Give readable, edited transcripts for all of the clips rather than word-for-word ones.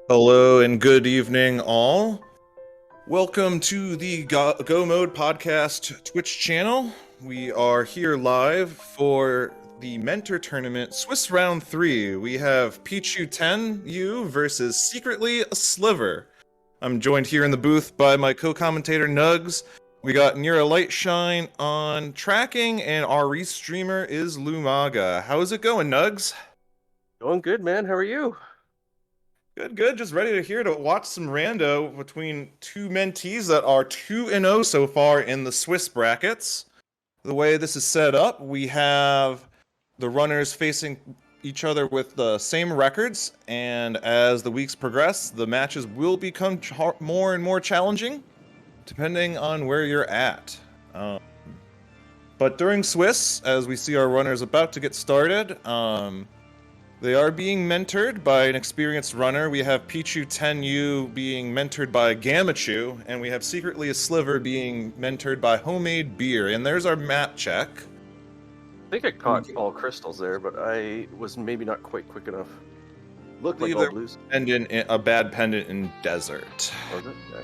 Hello and good evening, all. Welcome to the Go Mode Podcast Twitch channel. We are here live for the Mentor Tournament Swiss Round 3. We have Pichu10u versus secretlyasliver. I'm joined here in the booth by my co-commentator Nugz. We got Nira Lightshine on tracking, and our Restreamer is Lumaga. How's it going, Nugz? Going good, man. How are you? Good. Just ready to watch some rando between two mentees that are 2-0 so far in the Swiss brackets. The way this is set up, we have the runners facing each other with the same records, and as the weeks progress, the matches will become more and more challenging, depending on where you're at. But during Swiss, as we see our runners about to get started, they are being mentored by an experienced runner. We have Pichu10u being mentored by Gammachuu, and we have secretlyasliver being mentored by homemadebeer. And there's our map check. I think I caught all crystals there, but I was maybe not quite quick enough. Looked like all blues. A bad pendant in desert. Was it? Yeah.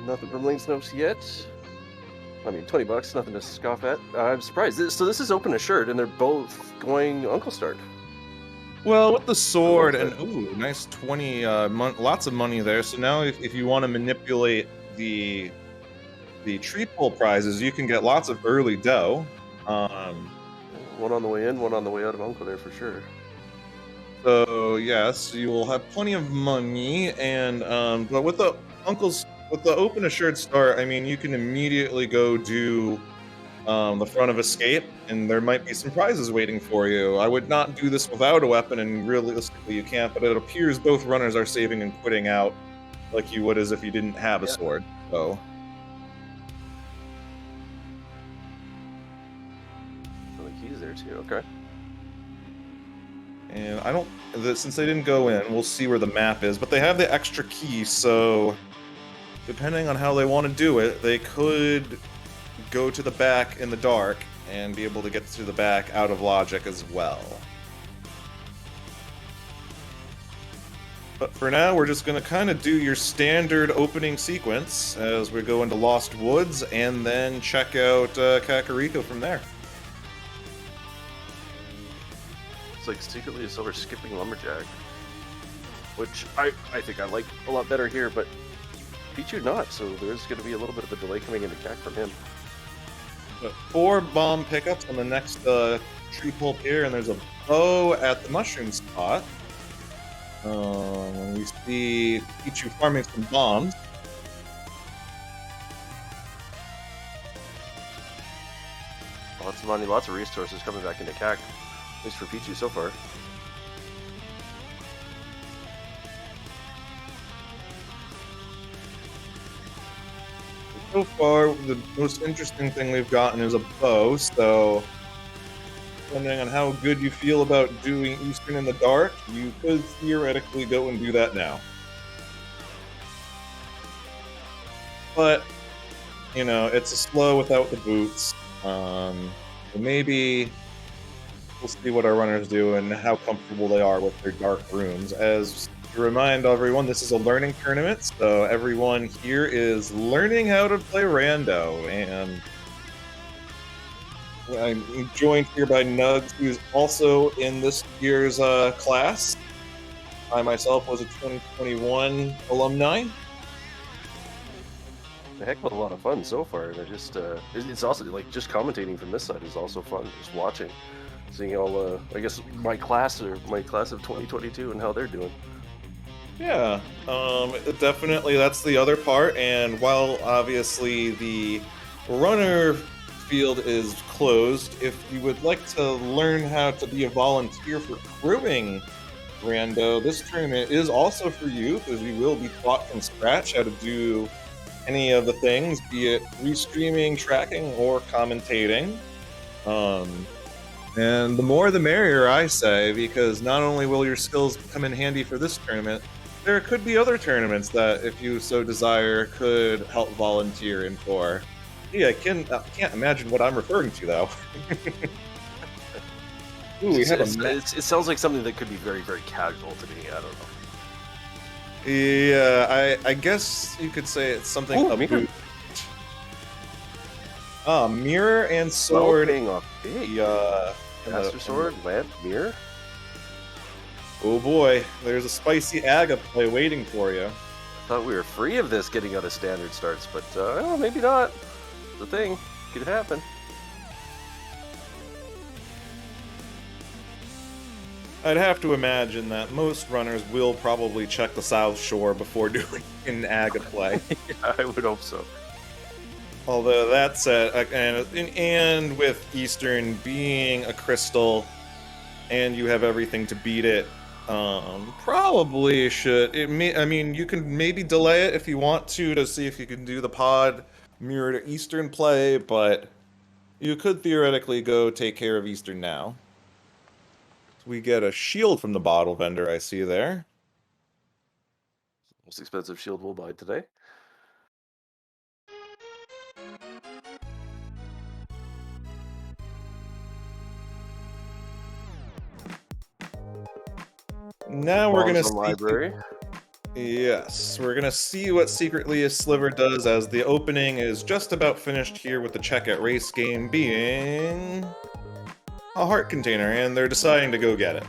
Nothing from Link's Notes yet. I mean, $20, nothing to scoff at. I'm surprised. So this is open assured, and they're both going Uncle Start. Well, with the sword and ooh, nice 20, lots of money there. So now, if you want to manipulate the tree pull prizes, you can get lots of early dough. One on the way in, one on the way out of Uncle there for sure. So yes, you will have plenty of money, and but with the open assured start, I mean, you can immediately go do the front of escape, and there might be some prizes waiting for you. I would not do this without a weapon, and realistically you can't, but it appears both runners are saving and quitting out like you would as if you didn't have a sword. So the keys there too, okay. And since they didn't go in, we'll see where the map is, but they have the extra key, so depending on how they want to do it, they could go to the back in the dark and be able to get to the back out of logic as well. But for now, we're just going to kind of do your standard opening sequence as we go into Lost Woods and then check out Kakariko from there. It's like secretlyasliver skipping Lumberjack, which I think I like a lot better here, but Pichu not, so there's going to be a little bit of a delay coming into attack from him. But 4 bomb pickups on the next tree pull pier, and there's a bow at the mushroom spot. We see Pichu farming some bombs. Lots of money, lots of resources coming back into CAC, at least for Pichu so far. So far, the most interesting thing we've gotten is a bow, so depending on how good you feel about doing Eastern in the dark, you could theoretically go and do that now. But, you know, it's a slow without the boots. So maybe we'll see what our runners do and how comfortable they are with their dark rooms. As to remind everyone, this is a learning tournament, so everyone here is learning how to play Rando, and I'm joined here by Nugz, who's also in this year's class. I myself was a 2021 alumni. A heck of a lot of fun so far, and it's also like just commentating from this side is also fun. Just watching, seeing all I guess my class of 2022 and how they're doing. Yeah, definitely that's the other part, and while obviously the runner field is closed, if you would like to learn how to be a volunteer for crewing Rando, this tournament is also for you, because you will be taught from scratch how to do any of the things, be it restreaming, tracking, or commentating. And the more the merrier, I say, because not only will your skills come in handy for this tournament, there could be other tournaments that, if you so desire, could help volunteer in for. Yeah, I can't imagine what I'm referring to, though. Ooh, we have a it sounds like something that could be very, very casual to me. I don't know. Yeah, I guess you could say it's something Ooh, a mirror. boot. Mirror and sword. Paying off big. Master sword, lamp, mirror. Oh boy, there's a spicy aga play waiting for you. I thought we were free of this getting out of standard starts, but well, maybe not. The thing could happen. I'd have to imagine that most runners will probably check the South Shore before doing an aga play. Yeah, I would hope so. Although that said, and with Eastern being a crystal, and you have everything to beat it, probably should. I mean, you can maybe delay it if you want to see if you can do the pod mirror to Eastern play, but you could theoretically go take care of Eastern now. We get a shield from the bottle vendor I see there. Most expensive shield we'll buy today. Now we're gonna see. Library. Yes, we're gonna see what secretlyasliver does, as the opening is just about finished here with the check at race game being a heart container, and they're deciding to go get it.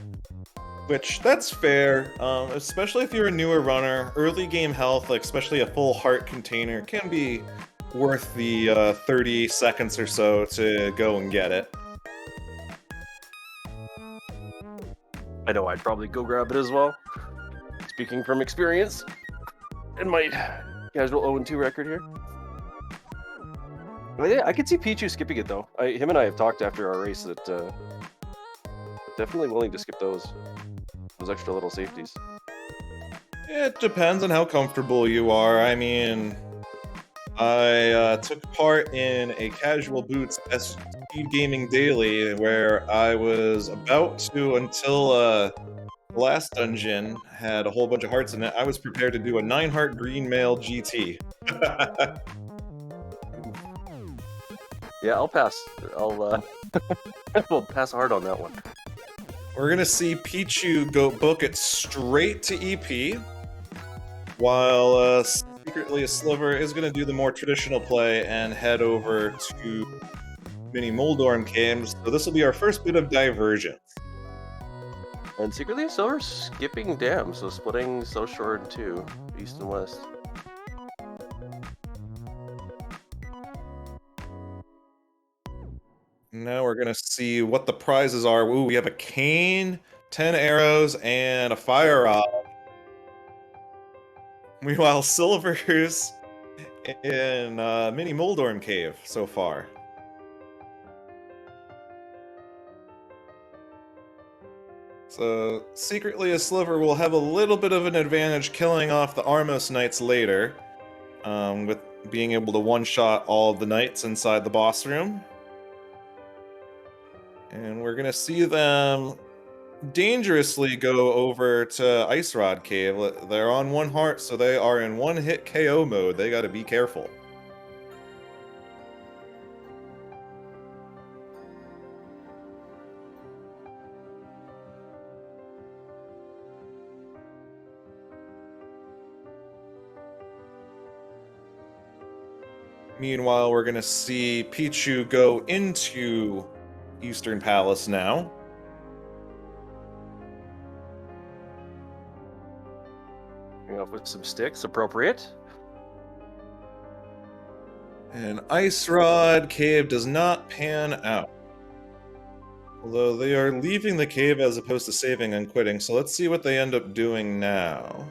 Which, that's fair, especially if you're a newer runner. Early game health, like especially a full heart container, can be worth the 30 seconds or so to go and get it. I know I'd probably go grab it as well. Speaking from experience, in my casual 0-2 record here. But yeah, I could see Pichu skipping it though. Him and I have talked after our race that definitely willing to skip those extra little safeties. It depends on how comfortable you are. I mean, I took part in a Casual Boots Speed Gaming Daily where I was about to, until the last dungeon had a whole bunch of hearts in it, I was prepared to do a 9-heart green mail GT. Yeah, I'll pass. I'll pass hard on that one. We're gonna see Pichu go book it straight to EP, while secretlyasliver is gonna do the more traditional play and head over to Mini Moldorm Caves. So this will be our first bit of divergence. And secretlyasliver skipping dam, so splitting South Shore in two, east and west. Now we're gonna see what the prizes are. Ooh, we have a cane, 10 arrows, and a fire rod. Meanwhile, Silver's in Mini Moldorm Cave so far. So, secretlyasliver will have a little bit of an advantage killing off the Armos Knights later, with being able to one-shot all of the Knights inside the boss room. And we're gonna see them dangerously go over to Ice Rod Cave. They're on 1 heart, so they are in 1-hit KO mode. They gotta be careful. Meanwhile, we're gonna see Pichu go into Eastern Palace now. Coming off with some sticks, appropriate. And Ice Rod Cave does not pan out. Although they are leaving the cave as opposed to saving and quitting, so let's see what they end up doing now.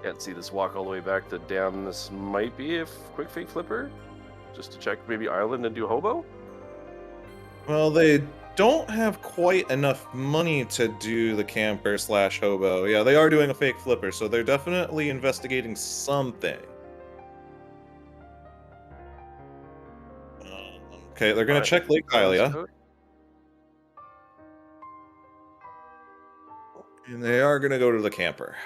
Can't see this walk all the way back to dam. This might be a quick fake flipper, just to check maybe island and do hobo. Well, they don't have quite enough money to do the camper / hobo. Yeah, they are doing a fake flipper, so they're definitely investigating something. Okay, they're gonna check Lake Hylia. And they are gonna go to the camper.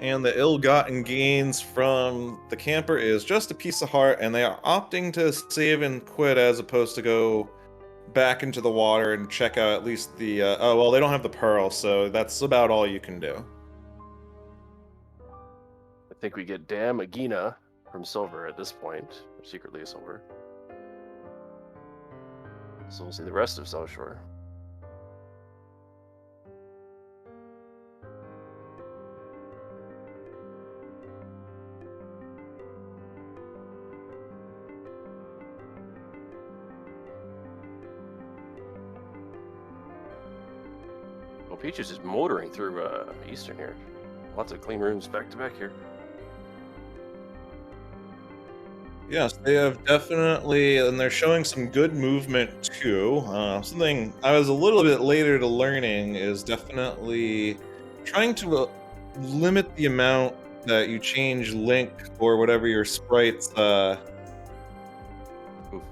And the ill-gotten gains from the camper is just a piece of heart, and they are opting to save and quit as opposed to go back into the water and check out at least the... oh, well, they don't have the pearl, so that's about all you can do. I think we get Damn Agina from Silver at this point, or secretly a Silver. So we'll see the rest of South Shore. Well, Peach is just motoring through Eastern here. Lots of clean rooms back to back here. Yes, they have definitely, and they're showing some good movement too. Something I was a little bit later to learning is definitely trying to limit the amount that you change Link or whatever your sprite's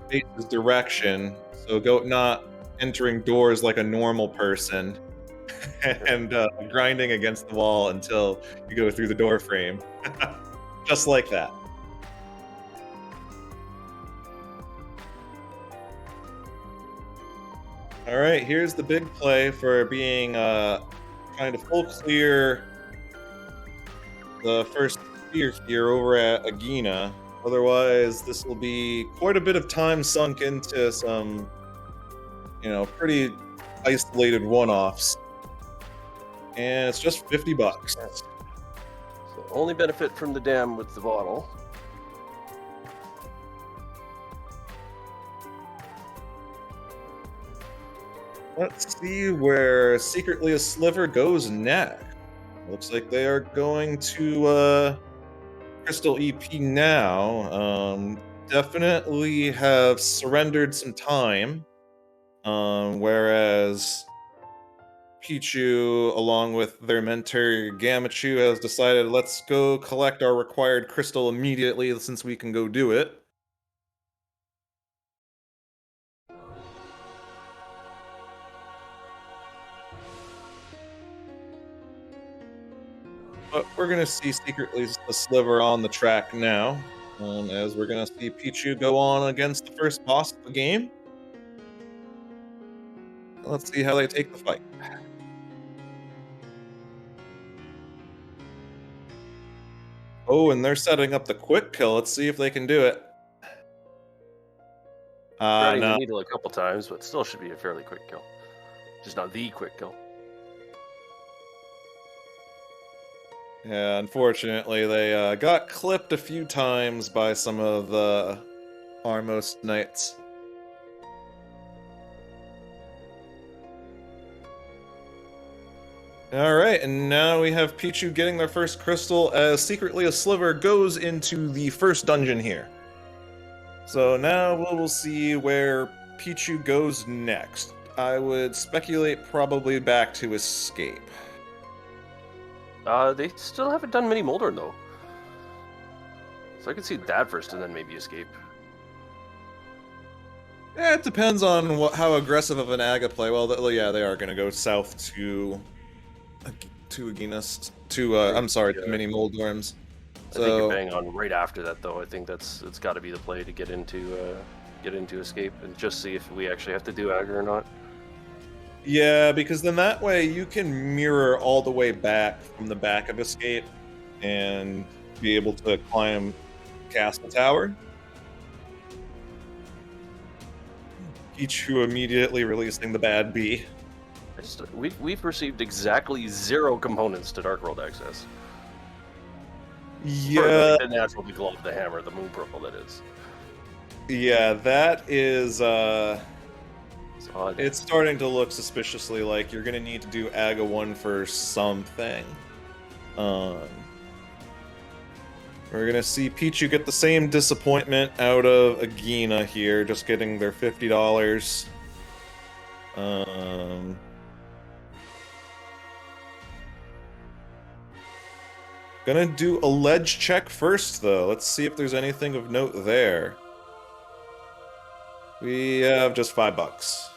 face's direction. So go not entering doors like a normal person and grinding against the wall until you go through the door frame. Just like that. All right, here's the big play for being trying to full clear the first sphere here over at Agina. Otherwise, this will be quite a bit of time sunk into some, pretty isolated one-offs. And it's just $50. So only benefit from the dam with the bottle. Let's see where Secretly a Sliver goes next. Looks like they are going to Crystal EP now. Definitely have surrendered some time. Whereas Pichu, along with their mentor Gammachuu, has decided let's go collect our required crystal immediately since we can go do it. But we're going to see Secretly a Sliver on the track now, as we're going to see Pichu go on against the first boss of the game. Let's see how they take the fight. Oh, and they're setting up the quick kill. Let's see if they can do it. Threading No. the needle a couple times, but still should be a fairly quick kill. Just not the quick kill. Yeah, unfortunately, they got clipped a few times by some of the Armos Knights. Alright, and now we have Pichu getting their first crystal as Secretly a Sliver goes into the first dungeon here. So now we'll see where Pichu goes next. I would speculate probably back to Escape. They still haven't done mini Moldorn though. So I could see that first and then maybe Escape. Yeah, it depends on how aggressive of an Aga play. Well, yeah, they are going to go south to Aginas, to mini Moldorms. I think you're bang on right after that though. I think it's got to be the play to get into Escape and just see if we actually have to do Aga or not. Yeah, because then that way you can mirror all the way back from the back of Escape and be able to climb Castle Tower. Pichu immediately releasing the bad bee. We've received exactly 0 components to Dark World access. Yeah. The natural glove, the hammer, the moon purple, that is. Yeah, that is it's starting to look suspiciously like you're gonna need to do Aga 1 for something. We're gonna see Pichu get the same disappointment out of Agina here, just getting their $50. Gonna do a ledge check first, though. Let's see if there's anything of note there. We have just $5.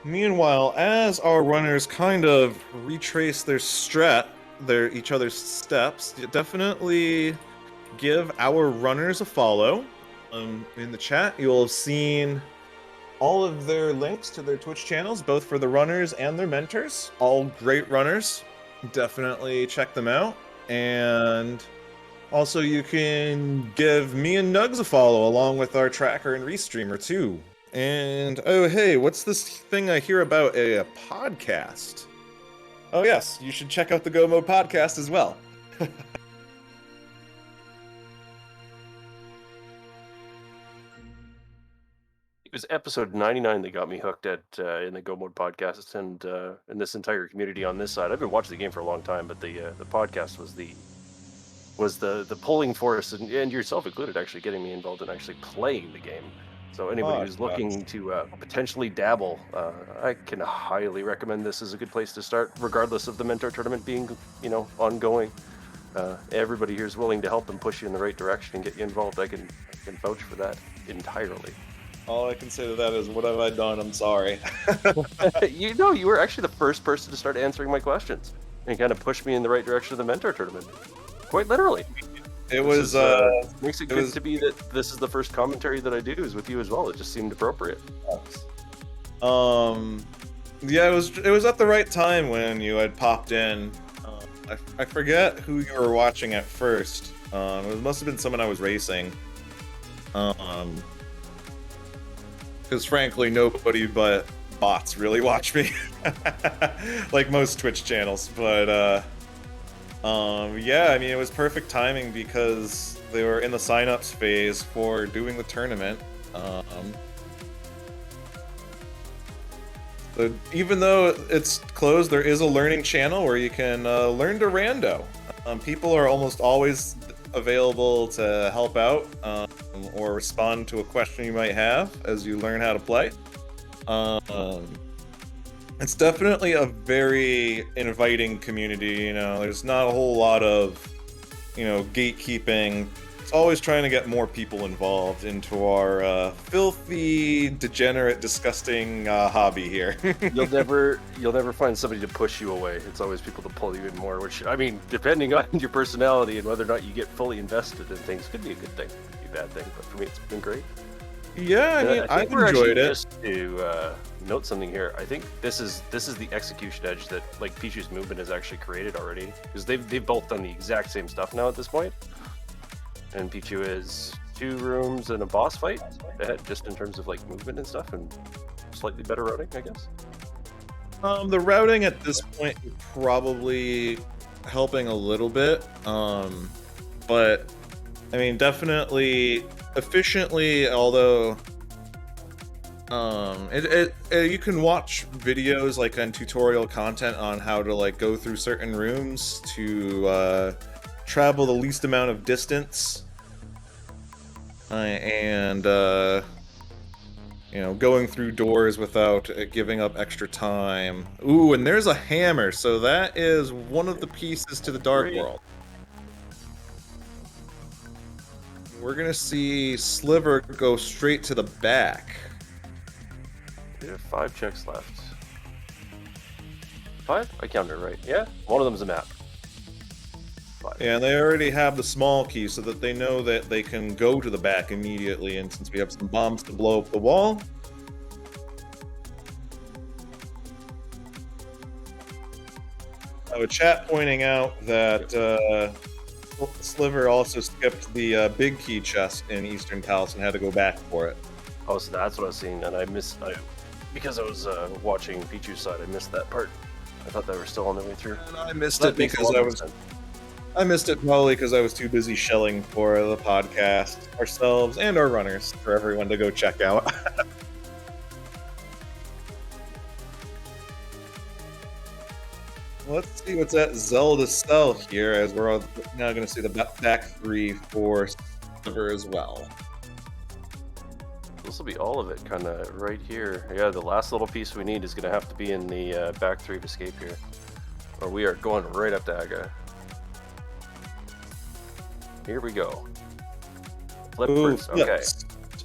Meanwhile, as our runners kind of retrace each other's steps, definitely give our runners a follow. In the chat, you'll have seen all of their links to their Twitch channels, both for the runners and their mentors. All great runners. Definitely check them out. And also, you can give me and Nugz a follow, along with our tracker and Restreamer, too. And, oh hey, what's this thing I hear about a podcast? Oh yes, you should check out the Go Mode podcast as well. It was episode 99 that got me hooked at in the Go Mode podcast and this entire community on this side. I've been watching the game for a long time, but the podcast was the pulling force, and yourself included, actually getting me involved in actually playing the game. So anybody who's looking to potentially dabble, I can highly recommend this as a good place to start, regardless of the mentor tournament being, ongoing. Everybody here is willing to help and push you in the right direction and get you involved. I can vouch for that entirely. All I can say to that is, what have I done? I'm sorry. You were actually the first person to start answering my questions and kind of push me in the right direction of the mentor tournament. Quite literally. Makes it good to be that this is the first commentary that I do is with you as well. It just seemed appropriate. Yeah, it was at the right time when you had popped in. I forget who you were watching at first. It must have been someone I was racing. Because frankly, nobody but bots really watch me, like most Twitch channels. But yeah, I mean, it was perfect timing because they were in the sign-ups phase for doing the tournament. So even though it's closed, there is a learning channel where you can learn to rando. People are almost always available to help out or respond to a question you might have as you learn how to play. It's definitely a very inviting community. There's not a whole lot of gatekeeping. It's always trying to get more people involved into our filthy, degenerate, disgusting hobby here. You'll never find somebody to push you away. It's always people to pull you in more, which, I mean, depending on your personality and whether or not you get fully invested in things, could be a good thing, could be a bad thing, but for me it's been great. Yeah, I mean, I've enjoyed it. Just to note something here, I think this is the execution edge that like Pichu's movement has actually created already, because they've both done the exact same stuff now at this point. And Pichu is 2 rooms and a boss fight ahead, just in terms of like movement and stuff, and slightly better routing, I guess. The routing at this point is probably helping a little bit, but I mean, definitely efficiently. Although, you can watch videos like on tutorial content on how to like go through certain rooms to travel the least amount of distance, and going through doors without giving up extra time. Ooh, and there's a hammer, so that is one of the pieces to the Dark World. We're gonna see Sliver go straight to the back. We have 5 checks left. 5? I counted right. Yeah, one of them's a map. 5. Yeah, and they already have the small key so that they know that they can go to the back immediately, and since we have some bombs to blow up the wall... A chat pointing out that Sliver also skipped the big key chest in Eastern Palace and had to go back for it. Oh, so that's what I was seeing, and because I was watching Pichu's side, I missed that part. I thought they were still on their way through. And I missed it because I missed it probably because I was too busy shelling for the podcast, ourselves, and our runners for everyone to go check out. Let's see what's at Zelda's cell here, as we're now going to see the back 3 for Sliver as well. This will be all of it, kind of right here. Yeah, the last little piece we need is going to have to be in the back 3 of escape here, or we are going right up to Aga. Here we go. Flip first. Okay.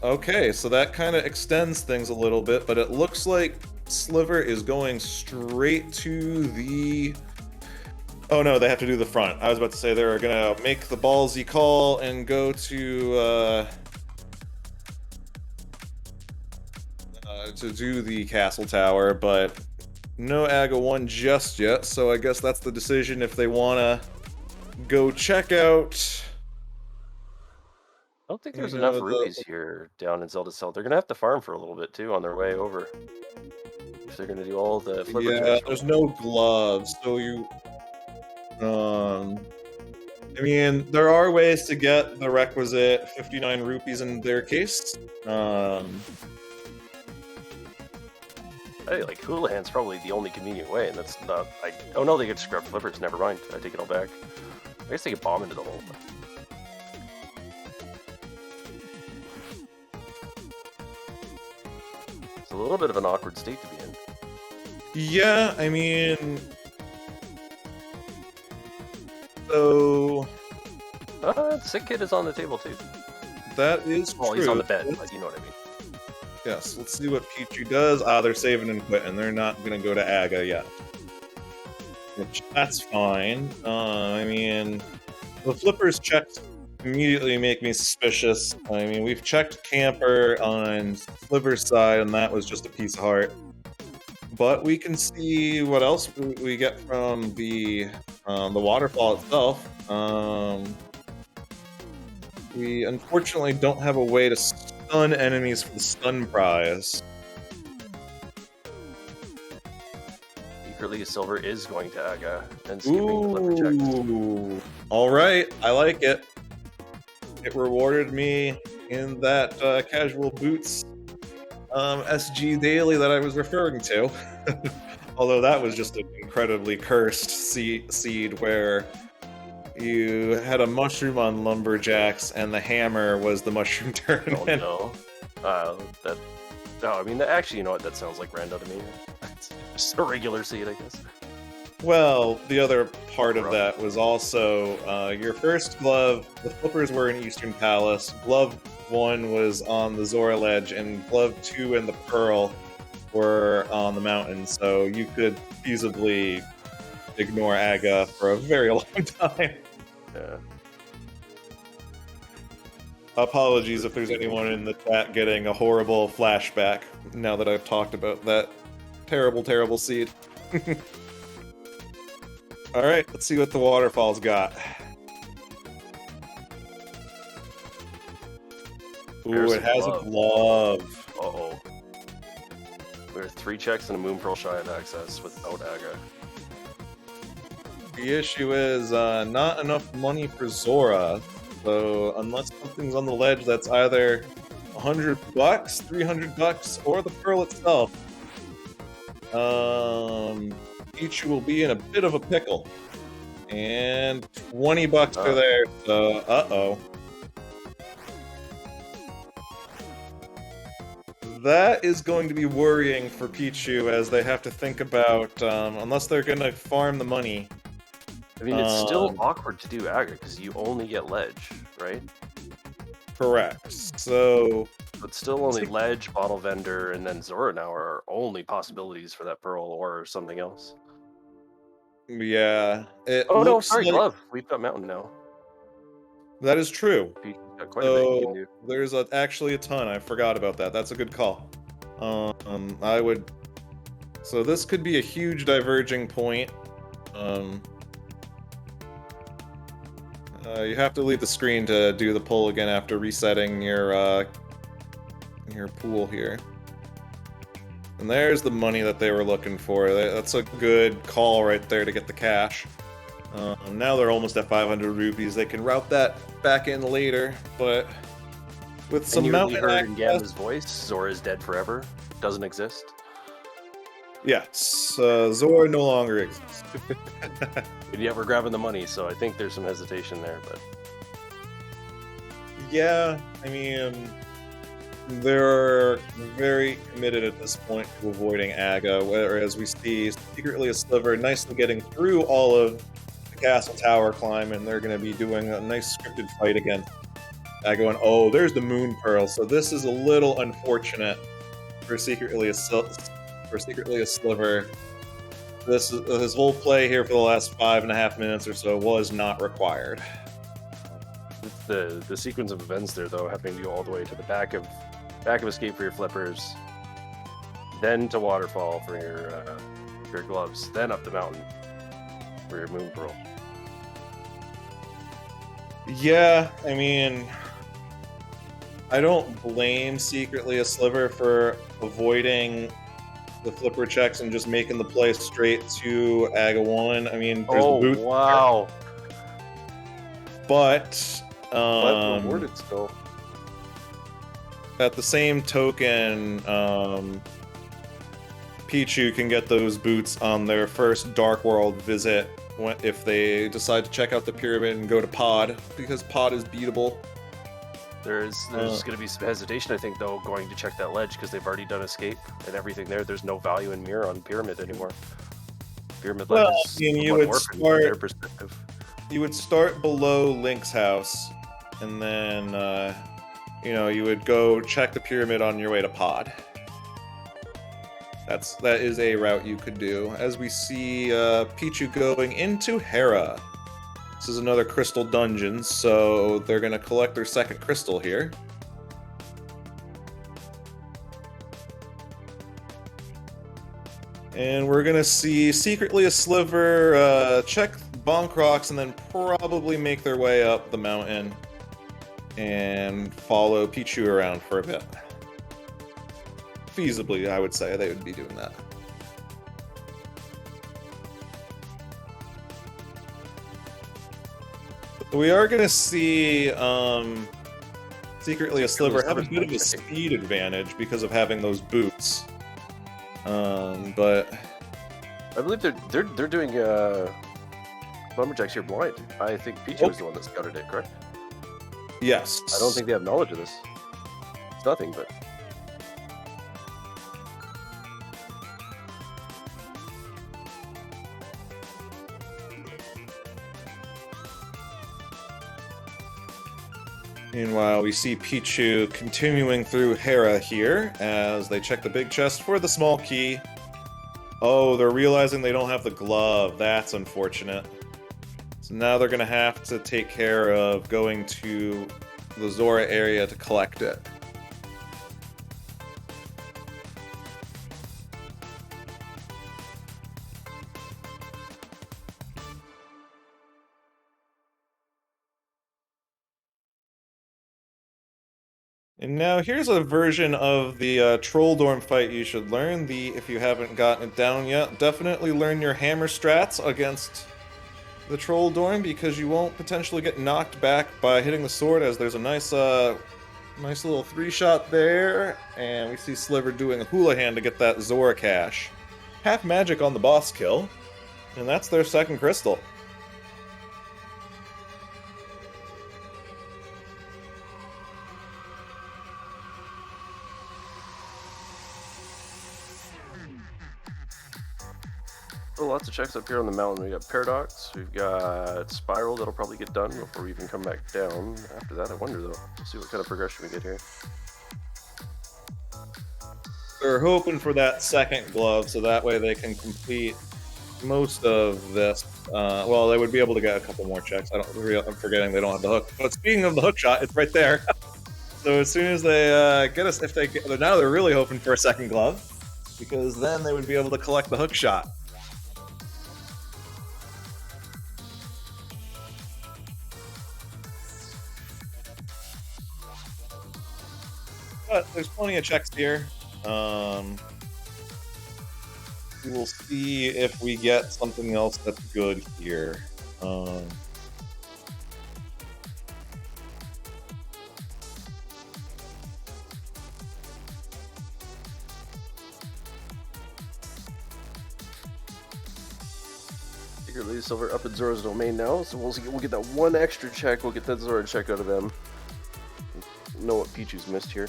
Okay, so that kind of extends things a little bit, but it looks like Sliver is going straight to the... Oh no, they have to do the front. I was about to say they're gonna make the ballsy call and go to do the castle tower, but no AGA 1 just yet, so I guess that's the decision if they wanna go check out... I don't think there's enough rupees here down in Zelda Cell. They're gonna have to farm for a little bit too on their way over. If they're gonna do all the flipper Yeah, there's no gloves, so you... I mean, there are ways to get the requisite 59 rupees in their case. Hey, like Houlihan's probably the only convenient way, and that's not. Oh no, they get scrub flippers. Never mind. I take it all back. I guess they get bomb into the hole. It's a little bit of an awkward state to be in. Yeah, I mean... So... Sick Kid is on the table too. That is true. Well, he's on the bed, but you know what I mean. Yes, let's see what Pichu does. They're saving and quitting. They're not going to go to AGA yet. Which, that's fine. I mean, the flippers checked immediately make me suspicious. I mean, we've checked Camper on Sliver's side, and that was just a piece of heart. But we can see what else we get from the waterfall itself. We unfortunately don't have a way to stun enemies for the stun prize. Secretly, Silver is going to AGA and skipping the flipper checks. Alright, I like it. It rewarded me in that casual boots SG daily that I was referring to. Although that was just an incredibly cursed seed where you had a mushroom on Lumberjacks and the hammer was the mushroom tournament. Oh no. No, I mean, actually, you know what? That sounds like Rando to me. It's just a regular seed, I guess. Well, the other part of that was also your first glove, the flippers were in Eastern Palace, glove 1 was on the Zora Ledge, and glove 2 and the Pearl were on the mountain, so you could feasibly ignore AGA for a very long time. Yeah. Apologies if there's anyone in the chat getting a horrible flashback now that I've talked about that terrible, terrible seed. Alright, let's see what the waterfall's got. Ooh, it has a glove. Uh-oh. We're 3 checks and a Moon Pearl shy of access without AGA. The issue is not enough money for Zora, so unless something's on the ledge that's either $100, $300, or the Pearl itself, Pichu will be in a bit of a pickle. And $20 are there, so uh-oh. That is going to be worrying for Pichu as they have to think about, unless they're going to farm the money. I mean, it's still awkward to do AGA because you only get ledge, right? Correct. So... But still only ledge, bottle vendor, and then Zora now are only possibilities for that Pearl or something else. Yeah. Oh no, sorry, glove. We've got mountain now. That is true. Got quite a bit you can do. There's actually a ton. I forgot about that. That's a good call. I would... So this could be a huge diverging point. You have to leave the screen to do the pull again after resetting your pool here. And there's the money that they were looking for. That's a good call right there to get the cash. Now they're almost at 500 rupees. They can route that back in later, but with some mountain heard access... in Gamma's voice, Zora is dead forever. Doesn't exist. Yes, Zora no longer exists. And yet we're grabbing the money, so I think there's some hesitation there, but... Yeah, I mean... They're very committed at this point to avoiding AGA, whereas we see Secretly a Sliver nicely getting through all of the castle tower climb, and they're going to be doing a nice scripted fight against AGA. And oh, there's the Moon Pearl, so this is a little unfortunate for Secretly a for Secretly a Sliver. His whole play here for the last 5.5 minutes or so was not required. The sequence of events there, though, having to go all the way to the back of escape for your flippers, then to waterfall for your gloves, then up the mountain for your moon pearl. Yeah, I mean, I don't blame Secretly a Sliver for avoiding the flipper checks and just making the play straight to Aga 1. I mean, there's the boot. Wow. But rewarded still. At the same token, Pichu can get those boots on their first Dark World visit if they decide to check out the pyramid and go to Pod, because Pod is beatable. There's going to be some hesitation, I think, though, going to check that ledge, because they've already done escape and everything there. There's no value in mirror on pyramid anymore. Pyramid ledge is you would orphaned from their perspective. You would start below Link's house, and then you would go check the pyramid on your way to Pod. That is a route you could do. As we see Pichu going into Hera. This is another crystal dungeon, so they're going to collect their second crystal here. And we're going to see Secretly a Sliver check Bonk Rocks and then probably make their way up the mountain and follow Pichu around for a bit. Feasibly, I would say they would be doing that. We are going to see Secretly a Sliver have a bit of a speed advantage because of having those boots. But I believe they're doing lumberjacks here blind. I think Pichu was the one that scouted it, correct? Yes. I don't think they have knowledge of this. It's nothing, but. Meanwhile, we see Pichu continuing through Hera here as they check the big chest for the small key. Oh, they're realizing they don't have the glove. That's unfortunate. So now they're going to have to take care of going to the Zora area to collect it. And now here's a version of the Troll Dorm fight you should learn. If you haven't gotten it down yet, definitely learn your hammer strats against the Troll Dorm, because you won't potentially get knocked back by hitting the sword, as there's a nice little 3-shot there. And we see Sliver doing a hula hand to get that Zora cash. Half magic on the boss kill, and that's their second crystal. Oh, lots of checks up here on the mountain. We got Paradox, we've got Spiral that'll probably get done before we even come back down. After that, I wonder though. We'll see what kind of progression we get here. They're hoping for that second glove, so that way they can complete most of this. Well, they would be able to get a couple more checks. I'm forgetting they don't have the hook. But speaking of the hook shot, it's right there. So as soon as they get us, now they're really hoping for a second glove, because then they would be able to collect the hook shot. But there's plenty of checks here. We will see if we get something else that's good here. Secretly Silver up in Zora's domain now, so we'll get that one extra check. We'll get that Zora check out of them. Know what Pichu's missed here.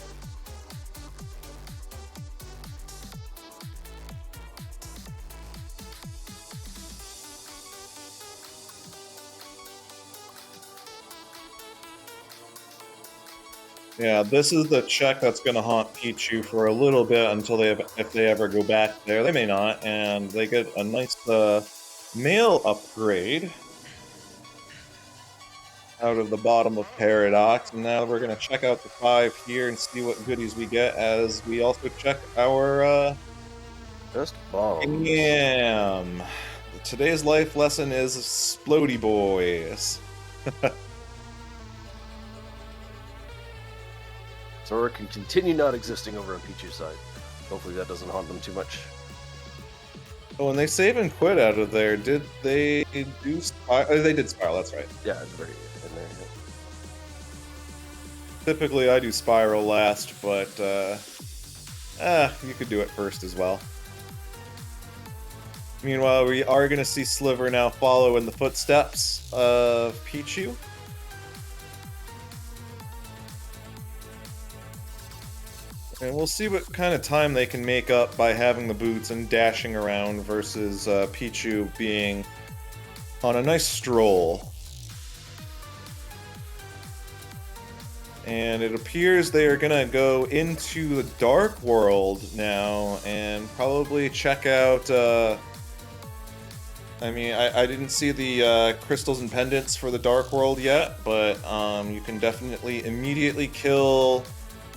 Yeah, this is the check that's going to haunt Pichu for a little bit until if they ever go back there. They may not, and they get a nice mail upgrade out of the bottom of Paradox. And now we're going to check out the 5 here and see what goodies we get as we also check our Just bombs. Damn. Today's life lesson is Splody Boys. Zora can continue not existing over on Pichu's side. Hopefully that doesn't haunt them too much. Oh, and they save and quit out of there. Did they do Spiral? Oh, they did Spiral, that's right. Yeah, it's very in there. Yeah. Typically I do Spiral last, but you could do it first as well. Meanwhile, we are going to see Sliver now follow in the footsteps of Pichu. And we'll see what kind of time they can make up by having the boots and dashing around versus Pichu being on a nice stroll. And it appears they are going to go into the Dark World now and probably check out... I mean, I didn't see the crystals and pendants for the Dark World yet, but you can definitely immediately kill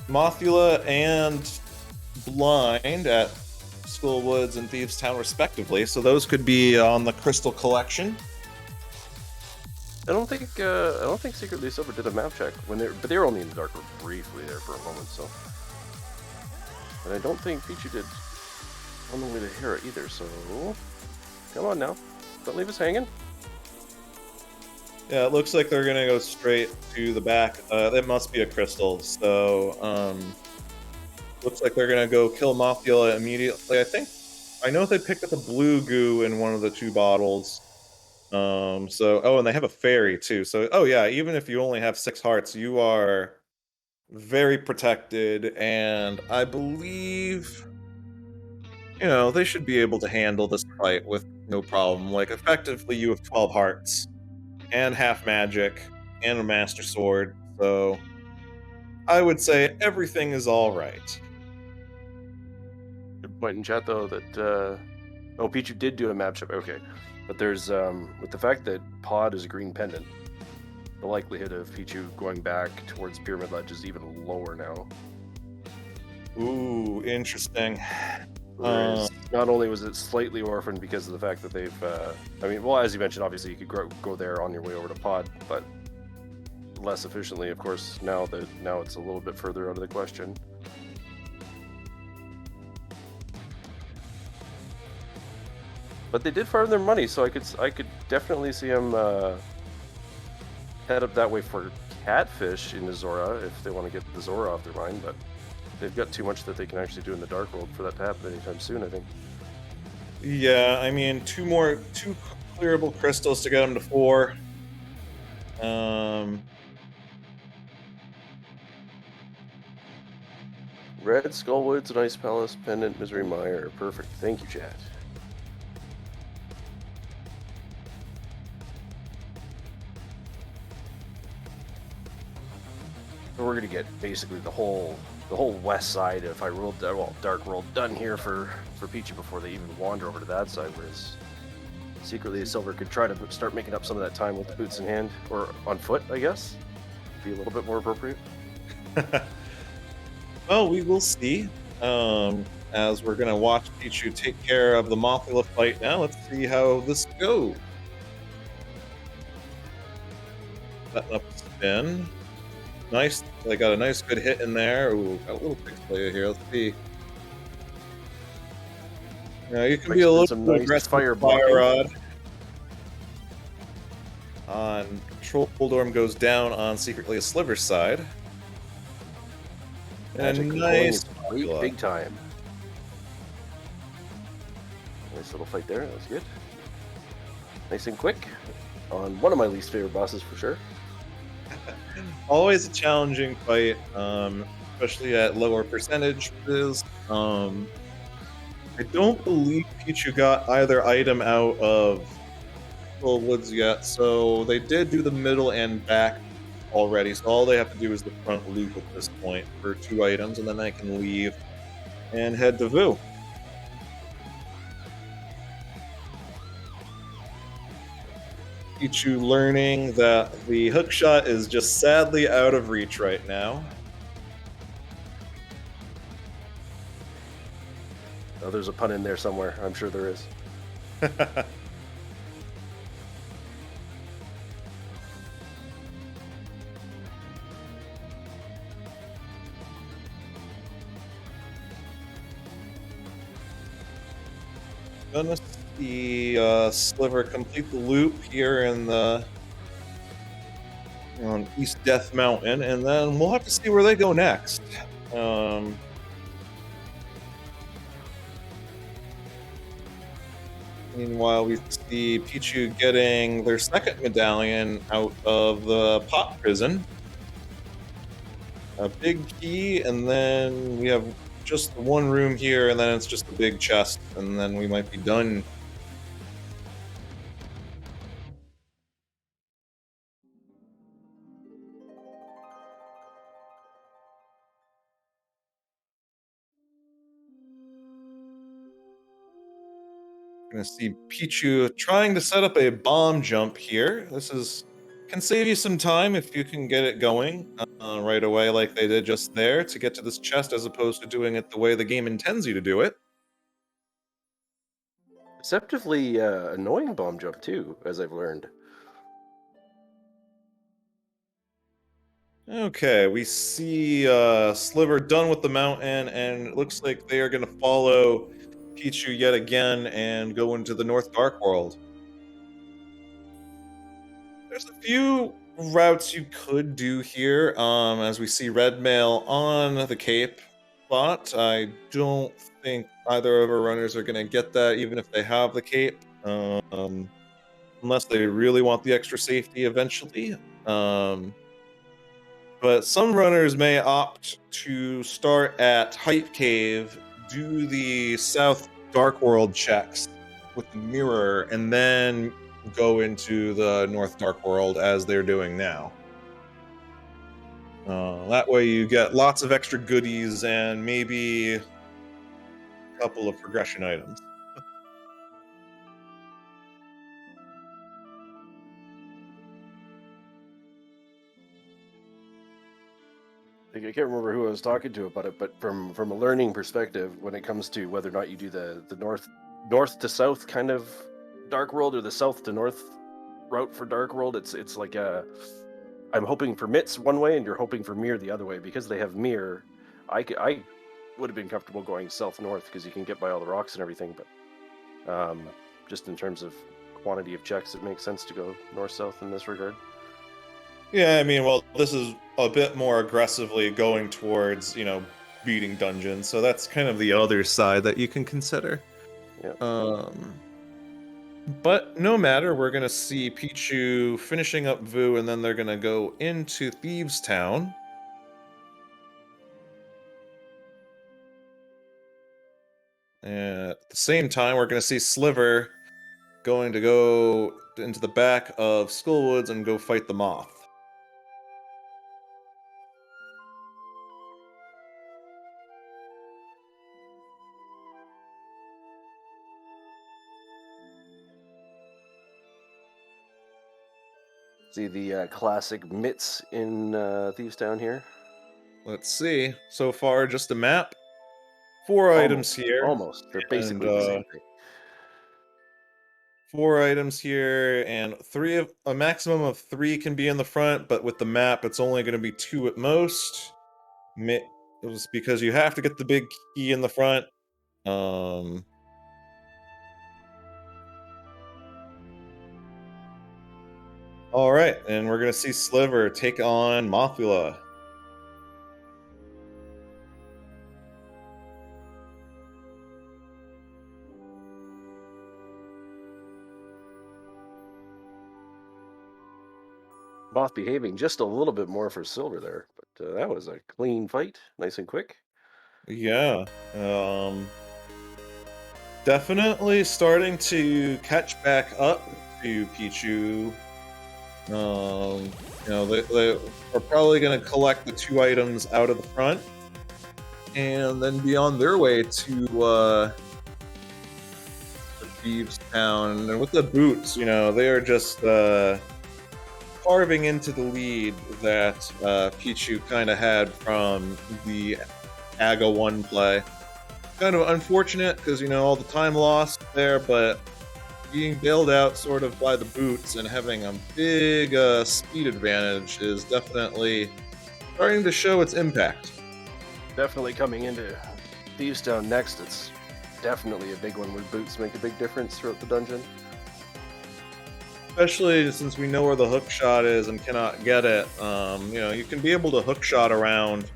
Mothula and Blind at Skullwoods and Thieves Town respectively, so those could be on the Crystal Collection. I don't think secretlyasliver did a map check but they were only in the dark briefly there for a moment, so. And I don't think Pichu did on the way to Hera either, so come on now, don't leave us hanging. Yeah, it looks like they're gonna go straight to the back. That must be a crystal, so looks like they're gonna go kill Mothula immediately. I know they picked up a blue goo in one of the 2 bottles. And they have a fairy too. So, oh yeah, even if you only have 6 hearts, you are very protected, and I believe, they should be able to handle this fight with no problem. Like, effectively, you have 12 hearts, and half magic, and a master sword, so I would say everything is alright. Good point in chat though that Pichu did do a map check. Okay. But there's, with the fact that Pod is a green pendant, the likelihood of Pichu going back towards Pyramid Ledge is even lower now. Ooh, interesting. Not only was it slightly orphaned because of the fact that they've, as you mentioned, obviously you could go there on your way over to Pod, but less efficiently, of course, now it's a little bit further out of the question. But they did farm their money, so I could definitely see them head up that way for Catfish into Zora if they want to get the Zora off their mind. But they've got too much that they can actually do in the Dark World for that to happen anytime soon, I think. Yeah, I mean, 2 clearable crystals to get them to 4. Red Skullwoods, Ice Palace, Pendant, Misery Mire. Perfect. Thank you, chat. So we're gonna get basically the whole west side of Dark World done here for Pichu before they even wander over to that side, whereas secretlyasliver could try to start making up some of that time with the boots in hand, or on foot, I guess. Be a little bit more appropriate. Well, we will see. As we're gonna watch Pichu take care of the Mothula fight now. Let's see how this goes. Setting up the spin. Nice. They got a nice good hit in there. Ooh, got a little pixelated here. Let's see. Now you can be a little bit aggressive fire rod. Troll Dorm goes down on secretlyasliver's side. And nice big time. Nice little fight there. That was good. Nice and quick on one of my least favorite bosses for sure. Always a challenging fight, especially at lower percentages. I don't believe Pichu got either item out of Woods yet, so they did do the middle and back already, so all they have to do is the front loop at this point for 2 items, and then they can leave and head to Vu. Pichu learning that the hookshot is just sadly out of reach right now. Oh, there's a pun in there somewhere. I'm sure there is. Gonna see Sliver complete the loop here in the on East Death Mountain, and then we'll have to see where they go next. Meanwhile, we see Pichu getting their second medallion out of the pot prison. A big key, and then we have just one room here, and then it's just a big chest, and then we might be done. Gonna see Pichu trying to set up a bomb jump here. This can save you some time if you can get it going right away, like they did just there, to get to this chest, as opposed to doing it the way the game intends you to do it. Deceptively annoying bomb jump too, as I've learned. Okay, we see Sliver done with the mountain, and it looks like they are going to follow Pichu yet again and go into the North Dark World. There's a few routes you could do here, as we see red mail on the Cape, but I don't think either of our runners are going to get that, even if they have the Cape, unless they really want the extra safety eventually. But some runners may opt to start at Hype Cave, do the South Dark World checks with the mirror, and then go into the North Dark World as they're doing now. That way you get lots of extra goodies and maybe a couple of progression items. I can't remember who I was talking to about it, but from a learning perspective, when it comes to whether or not you do the north to south kind of Dark World or the south to north route for Dark World, it's like I'm hoping for Mitts one way and you're hoping for Mir the other way. Because they have Mir, I would have been comfortable going south north because you can get by all the rocks and everything, but just in terms of quantity of checks, it makes sense to go north south in this regard. Yeah, I mean, well, this is a bit more aggressively going towards, beating dungeons, so that's kind of the other side that you can consider. Yeah. But no matter, we're gonna see Pichu finishing up Vu, and then they're gonna go into Thieves Town. And at the same time, we're gonna see Sliver going to go into the back of Skullwoods and go fight the Moth. See the classic Mitts in Thieves Town here. Let's see. So far, just a map. 4 items here. Almost. They're basically the same thing. 4 items here, and a maximum of 3 can be in the front, but with the map, it's only going to be 2 at most. It was because you have to get the big key in the front. All right, and we're going to see Sliver take on Mothula. Moth behaving just a little bit more for Silver there, but that was a clean fight, nice and quick. Yeah. Definitely starting to catch back up to Pichu. They are probably going to collect the 2 items out of the front and then be on their way to the Thieves Town. And with the boots, they are just carving into the lead that Pichu kind of had from the AGA 1 play. Kind of unfortunate because, all the time lost there, but being bailed out sort of by the boots and having a big speed advantage is definitely starting to show its impact. Definitely coming into Thieves Town next, it's definitely a big one where boots make a big difference throughout the dungeon. Especially since we know where the hook shot is and cannot get it. You can be able to hook shot around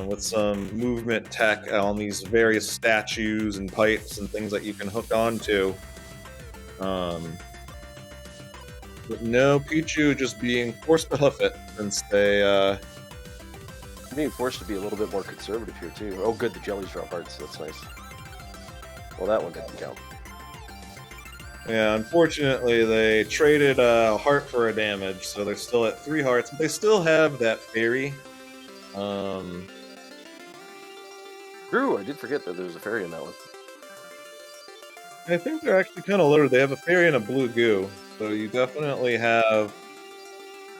with some movement tech on these various statues and pipes and things that you can hook onto. But no, Pichu just being forced to hoof it since they being forced to be a little bit more conservative here too. Oh good, the jellies drop hearts, that's nice. Well, that one didn't count. Yeah, unfortunately, they traded a heart for a damage, so they're still at 3 hearts, but they still have that fairy. True, I did forget that there was a fairy in that one. I think they're actually kind of loaded. They have a fairy and a blue goo, so you definitely have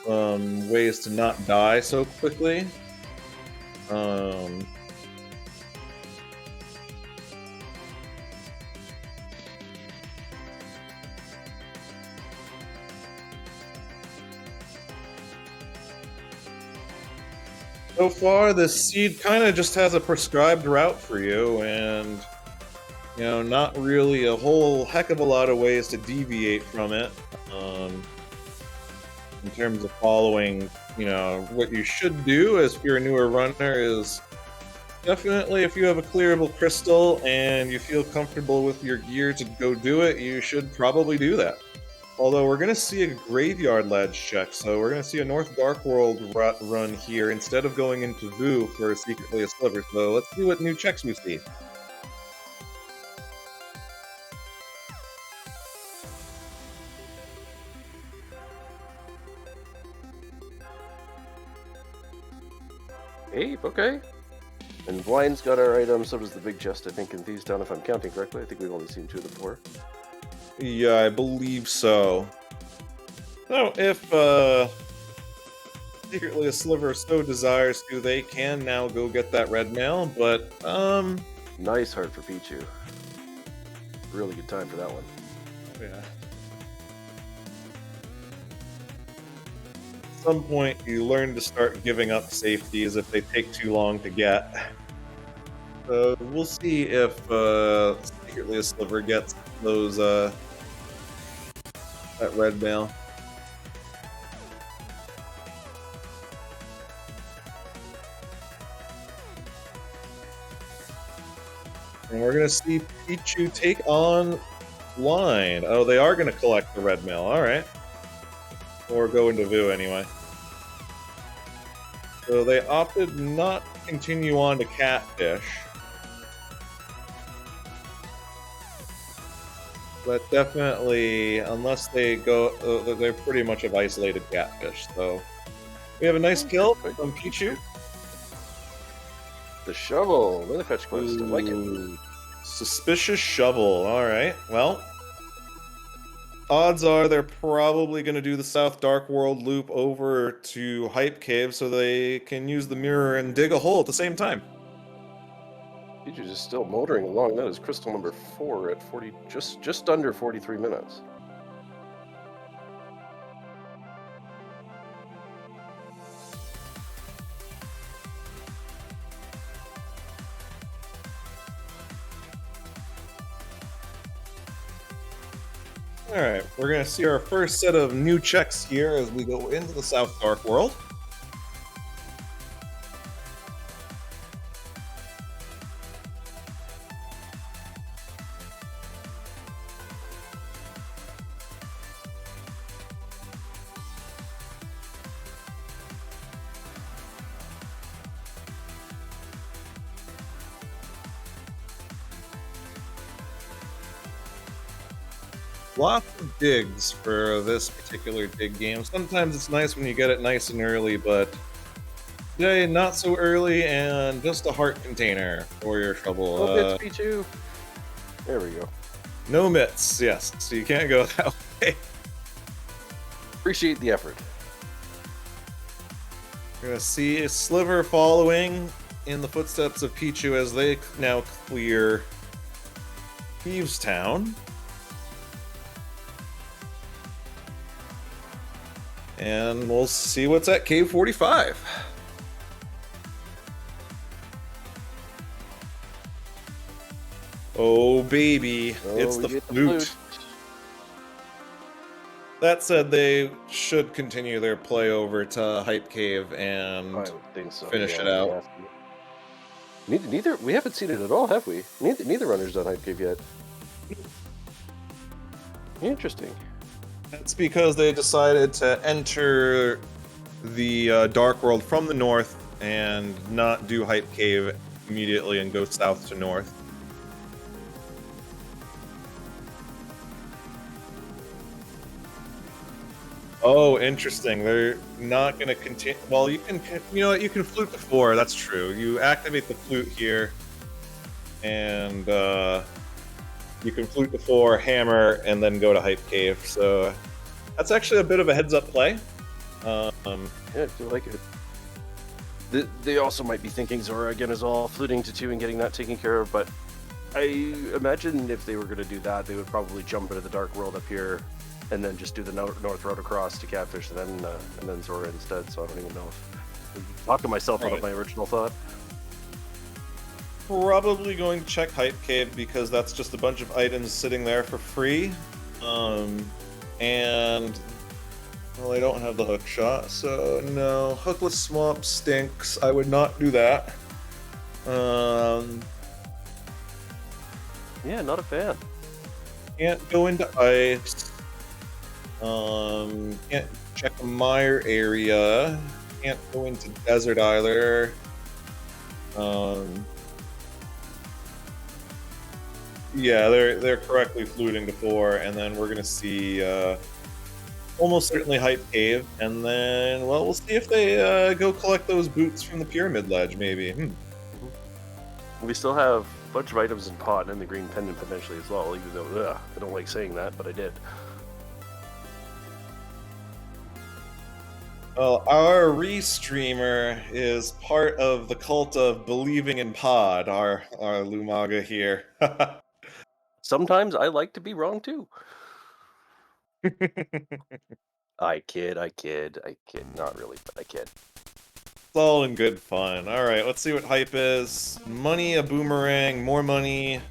ways to not die so quickly. So far, this seed kind of just has a prescribed route for you, and not really a whole heck of a lot of ways to deviate from it. In terms of following, what you should do as if you're a newer runner is definitely if you have a clearable crystal and you feel comfortable with your gear to go do it, you should probably do that. Although we're going to see a graveyard ledge check, so we're going to see a North Dark World run here instead of going into Vu for Secretly a Sliver. So let's see what new checks we see. Ape, okay. And Blind's got our item, so does the big chest, I think, in Thieves Town, if I'm counting correctly. I think we've only seen 2 of them before. Yeah, I believe so. So, if Secretly a Sliver so desires to, they can now go get that red mail, but, Nice heart for Pichu. Really good time for that one. Yeah. At some point, you learn to start giving up safeties if they take too long to get. So, we'll see if Secretly a Sliver gets those, that red mail. And we're going to see Pichu take on Line. Oh, they are going to collect the red mail. All right. Or go into Vu anyway. So they opted not to continue on to Catfish. But definitely, unless they go, they're pretty much have isolated Catfish. So we have a nice kill from Pichu. The shovel, another fetch quest. I like it. Suspicious shovel. All right. Well, odds are they're probably going to do the South Dark World loop over to Hype Cave so they can use the mirror and dig a hole at the same time. Pichu's is still motoring along. That is crystal number 4 at 40, just under 43 minutes. Alright, we're going to see our first set of new checks here as we go into the South Dark World. Lots of digs for this particular dig game. Sometimes it's nice when you get it nice and early, but today not so early, and just a heart container for your trouble. Oh, it's Pichu. There we go. No mitts, yes. So you can't go that way. Appreciate the effort. You're gonna see Sliver following in the footsteps of Pichu as they now clear Thievestown. And we'll see what's at Cave 45. Oh, baby. It's the flute. That said, they should continue their play over to Hype Cave and finish it out. Neither we haven't seen it at all, have we? Neither runner's done Hype Cave yet. Interesting. That's because they decided to enter the Dark World from the north and not do Hype Cave immediately and go south to north. Oh, interesting. They're not going to continue. Well, you can, you know what? You can flute before. That's true. You activate the flute here, and you can flute before, hammer, and then go to Hype Cave. So that's actually a bit of a heads-up play. Yeah, I feel like it. They also might be thinking Zora again is all fluting to 2 and getting that taken care of, but I imagine if they were going to do that, they would probably jump into the Dark World up here and then just do the north road across to Catfish and then Zora instead. So I don't even know if talk to myself out of my original thought. Probably going to check Hype Cave because that's just a bunch of items sitting there for free. And well, I don't have the hook shot, so no. Hookless Swamp stinks. I would not do that. Yeah, not a fan. Can't go into ice. Can't check a mire area. Can't go into desert either. Yeah, they're correctly fluting to 4, and then we're gonna see almost certainly Hype Cave, and then well, we'll see if they go collect those boots from the pyramid ledge, maybe. We still have a bunch of items in pot and the green pendant potentially as well, even though I don't like saying that, but I did. Well, our Restreamer is part of the cult of believing in pod, our Lumaga here. Sometimes I like to be wrong too. I kid. Not really, but I kid. It's all in good fun. Alright, let's see what hype is. Money, a boomerang, more money,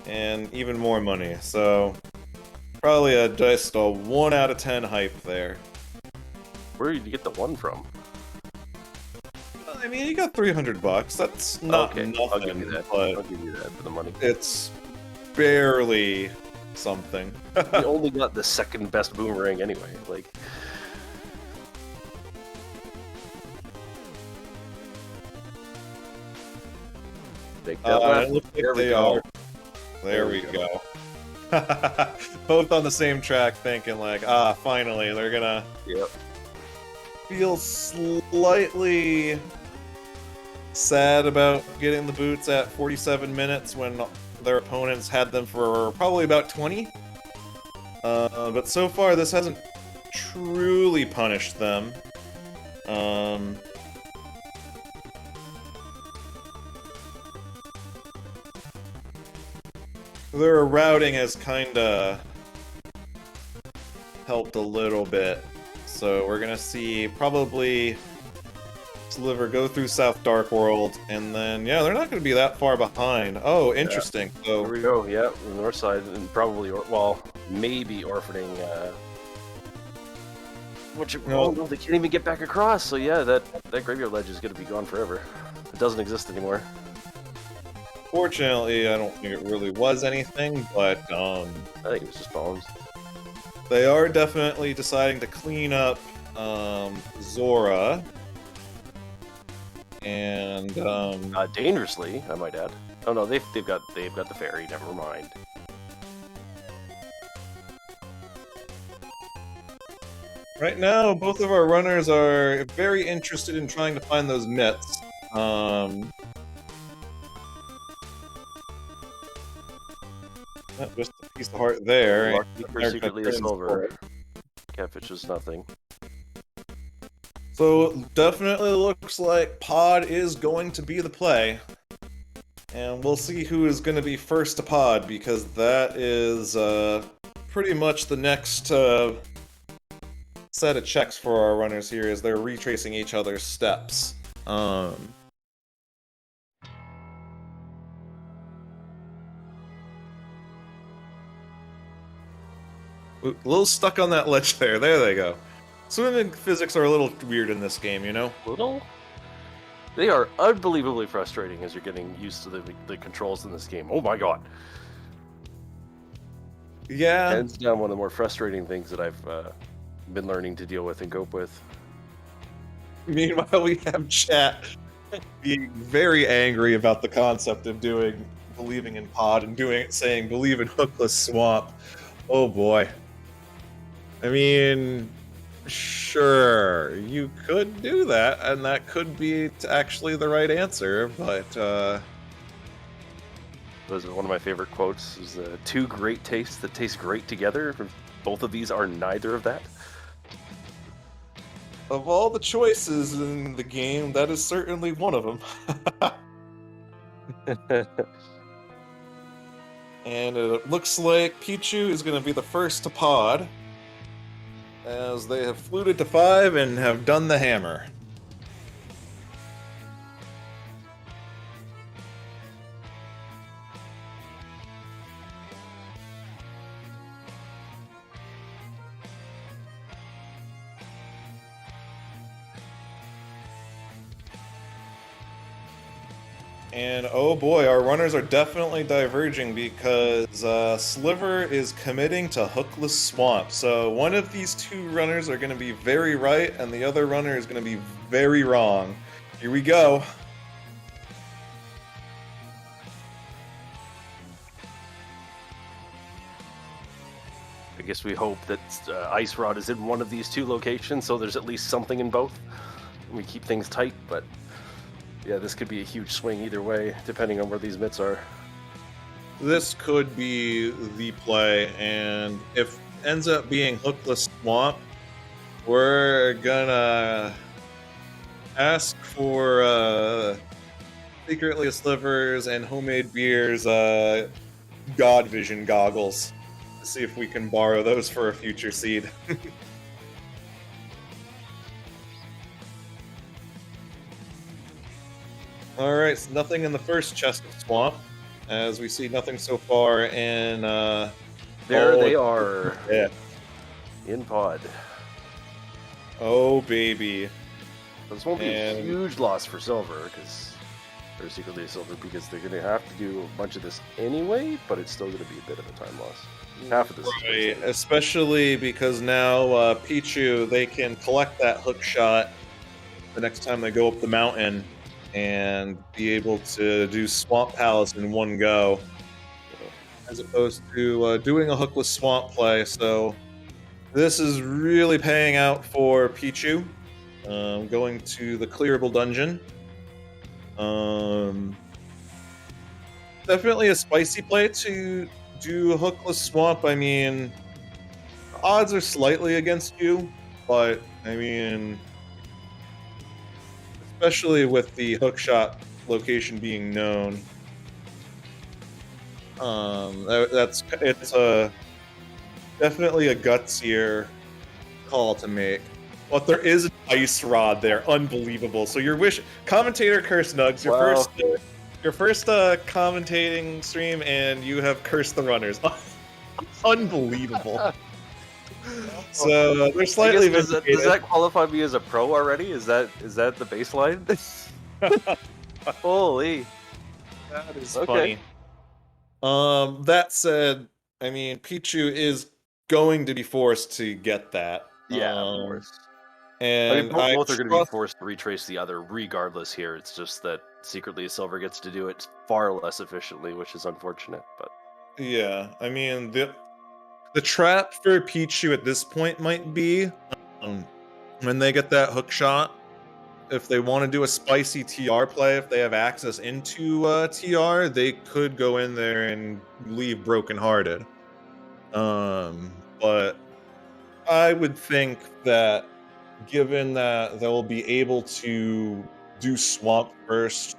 and even more money. So, probably just a 1 out of 10 hype there. Where did you get the 1 from? I mean, you got $300. That's not okay. nothing. I'll give you that. But I'll give you that for the money. It's barely something. You only got the second best boomerang anyway. Like, take that left. Looks like they are. There we go. Both on the same track, thinking like, finally, they're gonna. Yep. Feel slightly sad about getting the boots at 47 minutes when their opponents had them for probably about 20. But so far, this hasn't truly punished them. Their routing has kinda helped a little bit. So we're gonna see probably Sliver go through South Dark World, and then yeah, they're not gonna be that far behind. Oh, interesting. Yeah. So here we go. Yeah, the north side, and probably maybe orphaning. No, they can't even get back across. So yeah, that graveyard ledge is gonna be gone forever. It doesn't exist anymore. Fortunately, I don't think it really was anything, but I think it was just bones. They are definitely deciding to clean up Zora. And dangerously, I might add. Oh no, they've got the ferry. Never mind. Right now, both of our runners are very interested in trying to find those mitts. Just a piece of heart there. Lucky for secretly a silver. Catfish is nothing. So it definitely looks like pod is going to be the play. And we'll see who is going to be first to pod, because that is pretty much the next set of checks for our runners here, as they're retracing each other's steps. A little stuck on that ledge there. There they go. Swimming physics are a little weird in this game, you know? Little? They are unbelievably frustrating as you're getting used to the controls in this game. Oh my god. Yeah. Hands down one of the more frustrating things that I've been learning to deal with and cope with. Meanwhile, we have chat being very angry about the concept of believing in pod and saying believe in hookless swamp. Oh boy. I mean, sure, you could do that, and that could be actually the right answer, but Those are one of my favorite quotes. Is two great tastes that taste great together. Both of these are neither of that. of all the choices in the game, that is certainly one of them. And it looks like Pichu is going to be the first to pod, as they have fluted to 5 and have done the hammer. And oh boy, our runners are definitely diverging, because Sliver is committing to hookless swamp. So one of these two runners are going to be very right, and the other runner is going to be very wrong. Here we go. I guess we hope that Ice Rod is in one of these two locations, so there's at least something in both. We keep things tight, but yeah, this could be a huge swing either way, depending on where these mitts are. This could be the play, and if it ends up being hookless swamp, we're gonna ask for secretly a slivers and homemade beers God vision goggles to see if we can borrow those for a future seed. Alright, so nothing in the first chest of swamp, as we see nothing so far in There they are. Yeah. In pod. Oh baby. This won't be a huge loss for silver, or secretly a silver, because they're going to have to do a bunch of this anyway, but it's still going to be a bit of a time loss. Half of this. Right, especially because now Pichu, they can collect that hook shot the next time they go up the mountain and be able to do Swamp Palace in one go, as opposed to doing a hookless swamp play. So this is really paying out for Pichu, going to the clearable dungeon. Definitely a spicy play to do a hookless swamp. I mean, odds are slightly against you, but I mean, especially with the hookshot location being known, it's definitely a gutsier call to make. But there is an ice rod there, unbelievable. So your commentator curse Nugz, your first commentating stream, and you have cursed the runners. Unbelievable. So they're slightly does that qualify me as a pro already? Is that the baseline? Holy, that is funny. That said, I mean, Pichu is going to be forced to get that. Yeah, of course. And I mean, both are going to be forced to retrace the other regardless here. It's just that secretly Silver gets to do it far less efficiently, which is unfortunate. But yeah, I mean, the trap for Pichu at this point might be when they get that hook shot, if they want to do a spicy TR play, if they have access into TR, they could go in there and leave brokenhearted. But I would think that given that they'll be able to do swamp first,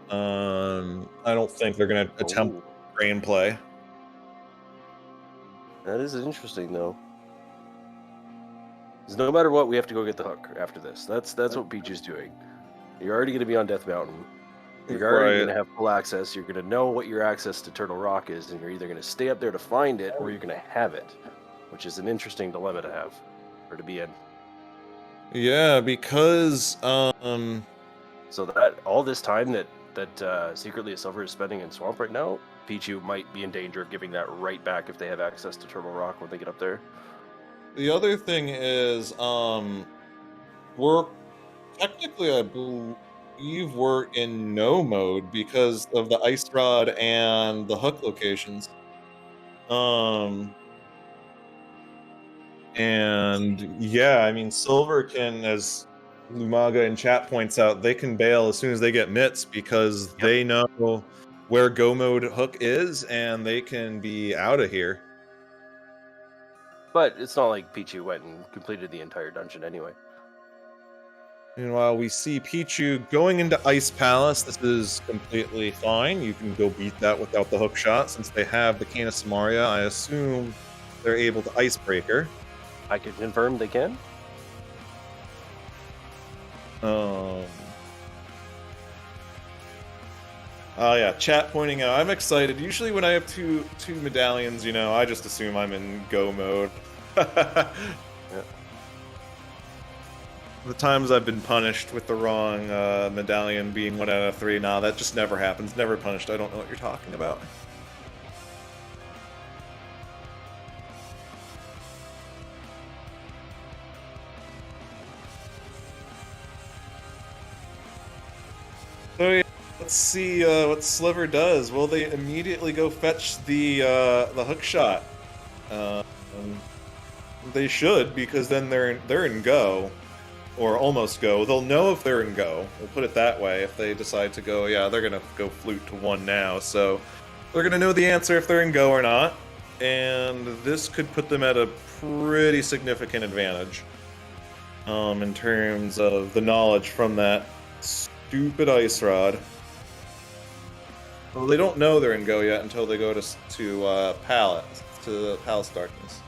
I don't think they're going to attempt brain play. That is interesting, though. Because no matter what, we have to go get the hook after this. That's what Pichu's doing. You're already going to be on Death Mountain. You're already going to have full access. You're going to know what your access to Turtle Rock is, and you're either going to stay up there to find it, or you're going to have it, which is an interesting dilemma to have, or to be in. Yeah, because so that all this time that Secretly a Silver is spending in Swamp right now, Pichu might be in danger of giving that right back if they have access to Turtle Rock when they get up there. The other thing is, we're technically, I believe we're in no mode because of the ice rod and the hook locations. And yeah, I mean, Silver can, as Lumaga in chat points out, they can bail as soon as they get mitts because they know where go mode hook is and they can be out of here. But it's not like Pichu went and completed the entire dungeon anyway. Meanwhile, we see Pichu going into Ice Palace. This is completely fine. You can go beat that without the hook shot. Since they have the Cane of Samaria, I assume they're able to Icebreaker. I can confirm they can. Oh yeah, chat pointing out. I'm excited. Usually when I have two medallions, you know, I just assume I'm in go mode. Yeah. The times I've been punished with the wrong medallion being 1 out of 3, nah, that just never happens. Never punished. I don't know what you're talking about. So yeah, let's see what Sliver does. Will they immediately go fetch the hook shot? They should, because then they're in go, or almost go. They'll know if they're in go. We'll put it that way. If they decide to go, yeah, they're gonna go flute to 1 now. So they're gonna know the answer if they're in go or not, and this could put them at a pretty significant advantage in terms of the knowledge from that stupid ice rod. Well, they don't know they're in go yet until they go to Palace, to Palace Darkness.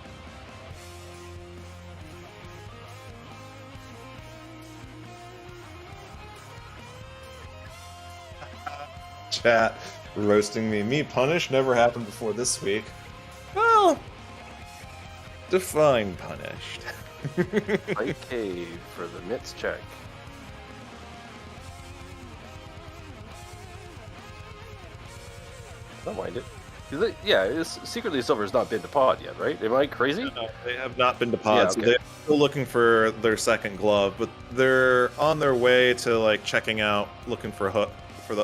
Chat roasting me. Me punished? Never happened before this week. Well, define punished. Light cave for the mitts check. Don't mind it. Secretly Silver has not been to pod yet, right? Am I crazy? No, they have not been to pod, Yeah, so okay. they're still looking for their second glove, but they're on their way to like checking out, looking for a hook.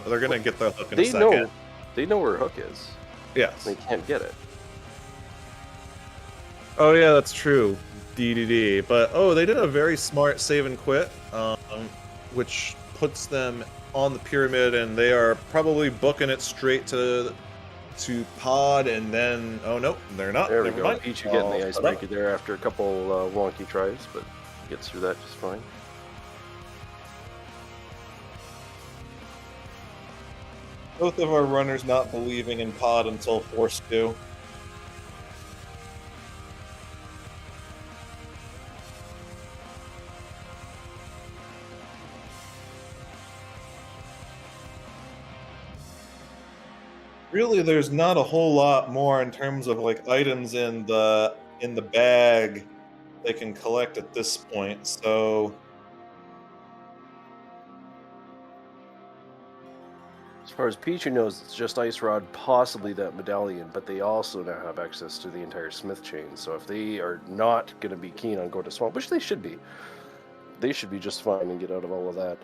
They're gonna get the hook in a second. They know where hook is. Yes. They can't get it. Oh yeah, that's true. DDD. But they did a very smart save and quit, which puts them on the pyramid, and they are probably booking it straight to pod, and then no, they're not. There we Never go. mind. Pichu getting the icebreaker there after a couple wonky tries, but gets through that just fine. Both of our runners not believing in pod until forced to. Really, there's not a whole lot more in terms of like items in the bag they can collect at this point, so As far as Pichu knows, it's just Ice Rod, possibly that medallion, but they also now have access to the entire Smith chain. So if they are not going to be keen on going to Swamp, which they should be just fine and get out of all of that.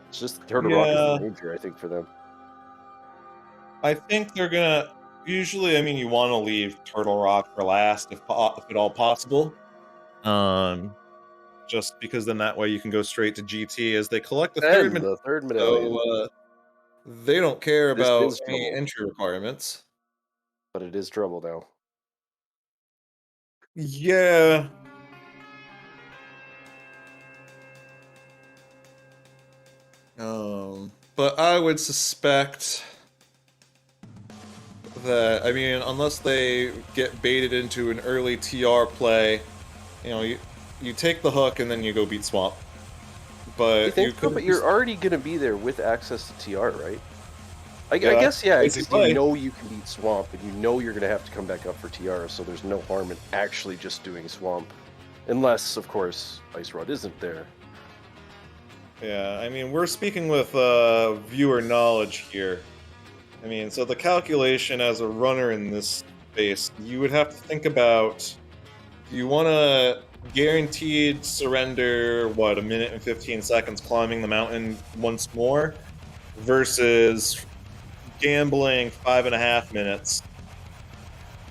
It's just Turtle Rock is the danger, I think, for them. I think they're gonna. Usually, I mean, you want to leave Turtle Rock for last if at all possible. Just because then that way you can go straight to GT as they collect the And third the third medallion. so they don't care This about is any trouble. entry requirements. But it is trouble now. Yeah. But I would suspect that, I mean, unless they get baited into an early TR play, you know, you take the hook and then you go beat Swamp. But You think you so? could But you're already going to be there with access to TR, right? I Yeah, guess, yeah, crazy because play. you know you can beat Swamp, and you know you're going to have to come back up for TR, so there's no harm in actually just doing Swamp. Unless, of course, Ice Rod isn't there. Yeah, I mean, we're speaking with viewer knowledge here. I mean, so the calculation as a runner in this space, you would have to think about, do you want to guaranteed surrender, what, a minute and 15 seconds climbing the mountain once more, versus gambling 5.5 minutes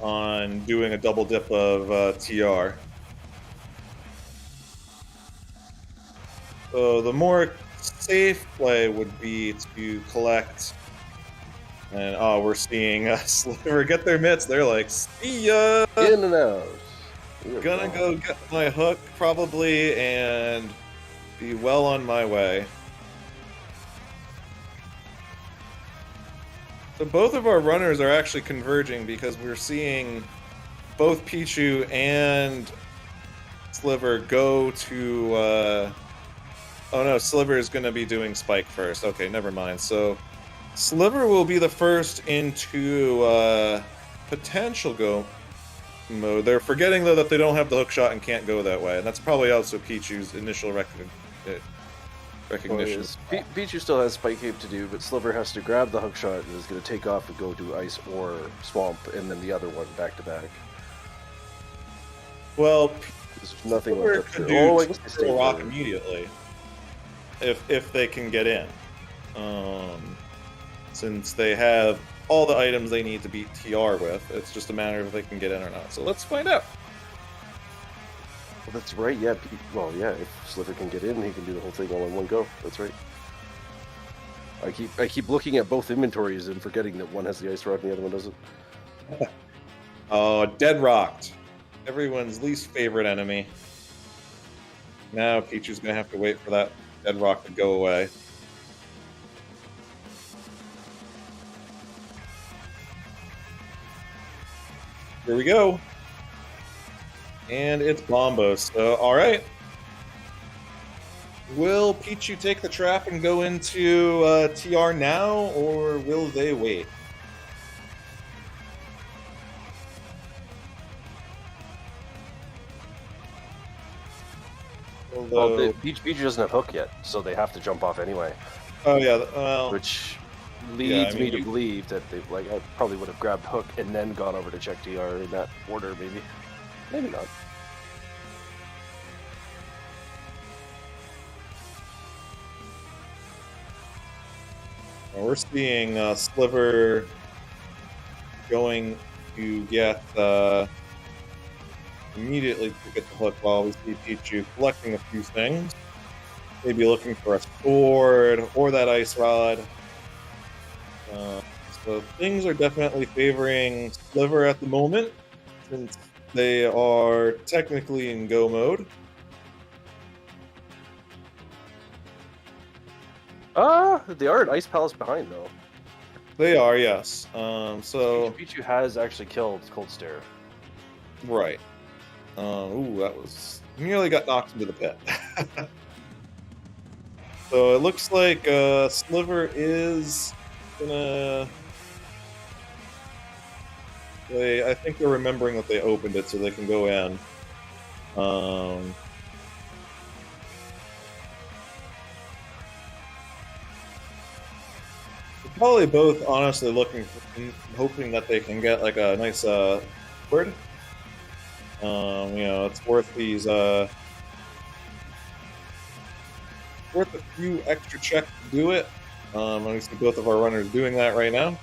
on doing a double dip of TR. So the more safe play would be to collect, and we're seeing Sliver get their mitts. They're like, see ya! In and out. Gonna go get my hook, probably, and be well on my way. So both of our runners are actually converging because we're seeing both Pichu and Sliver go to... Oh no, Sliver is going to be doing Spike first. Okay, never mind. So Sliver will be the first into potential go mode. They're forgetting, though, that they don't have the hook shot and can't go that way. And that's probably also Pichu's initial recognition. Pichu still has Spike Cape to do, but Sliver has to grab the hook shot and is going to take off and go do Ice or Swamp, and then the other one back to back. Well, there's nothing Sliver left could up there. do I guess they stay rock there. immediately if they can get in. Since they have all the items they need to beat TR with, it's just a matter of if they can get in or not. So let's find out. Well, that's right, yeah. Well, yeah, if Sliver can get in, he can do the whole thing all in one go. That's right. I keep looking at both inventories and forgetting that one has the Ice Rod and the other one doesn't. Oh, Dead Rocked. Everyone's least favorite enemy. Now Pichu's gonna have to wait for that Dead Rock to go away. Here we go. And it's Bombo, so alright. Will Pichu take the trap and go into TR now, or will they wait? Well, Pichu doesn't have hook yet, so they have to jump off anyway. Oh yeah, well... Which leads me to believe that they I probably would have grabbed hook and then gone over to check TR in that order, maybe. Maybe not. We're seeing Sliver going to get immediately to get the hook while we see Pichu collecting a few things. Maybe looking for a sword or that ice rod. So things are definitely favoring Sliver at the moment, since they are technically in go mode. They are at Ice Palace behind, though. They are, yes. So Pichu has actually killed Cold Stare. Right. Ooh, that was... nearly got knocked into the pit. So it looks like Sliver is gonna... I think they're remembering that they opened it so they can go in. Probably both honestly hoping that they can get like a nice word. You know, it's worth these worth a few extra checks to do it. I see both of our runners doing that right now.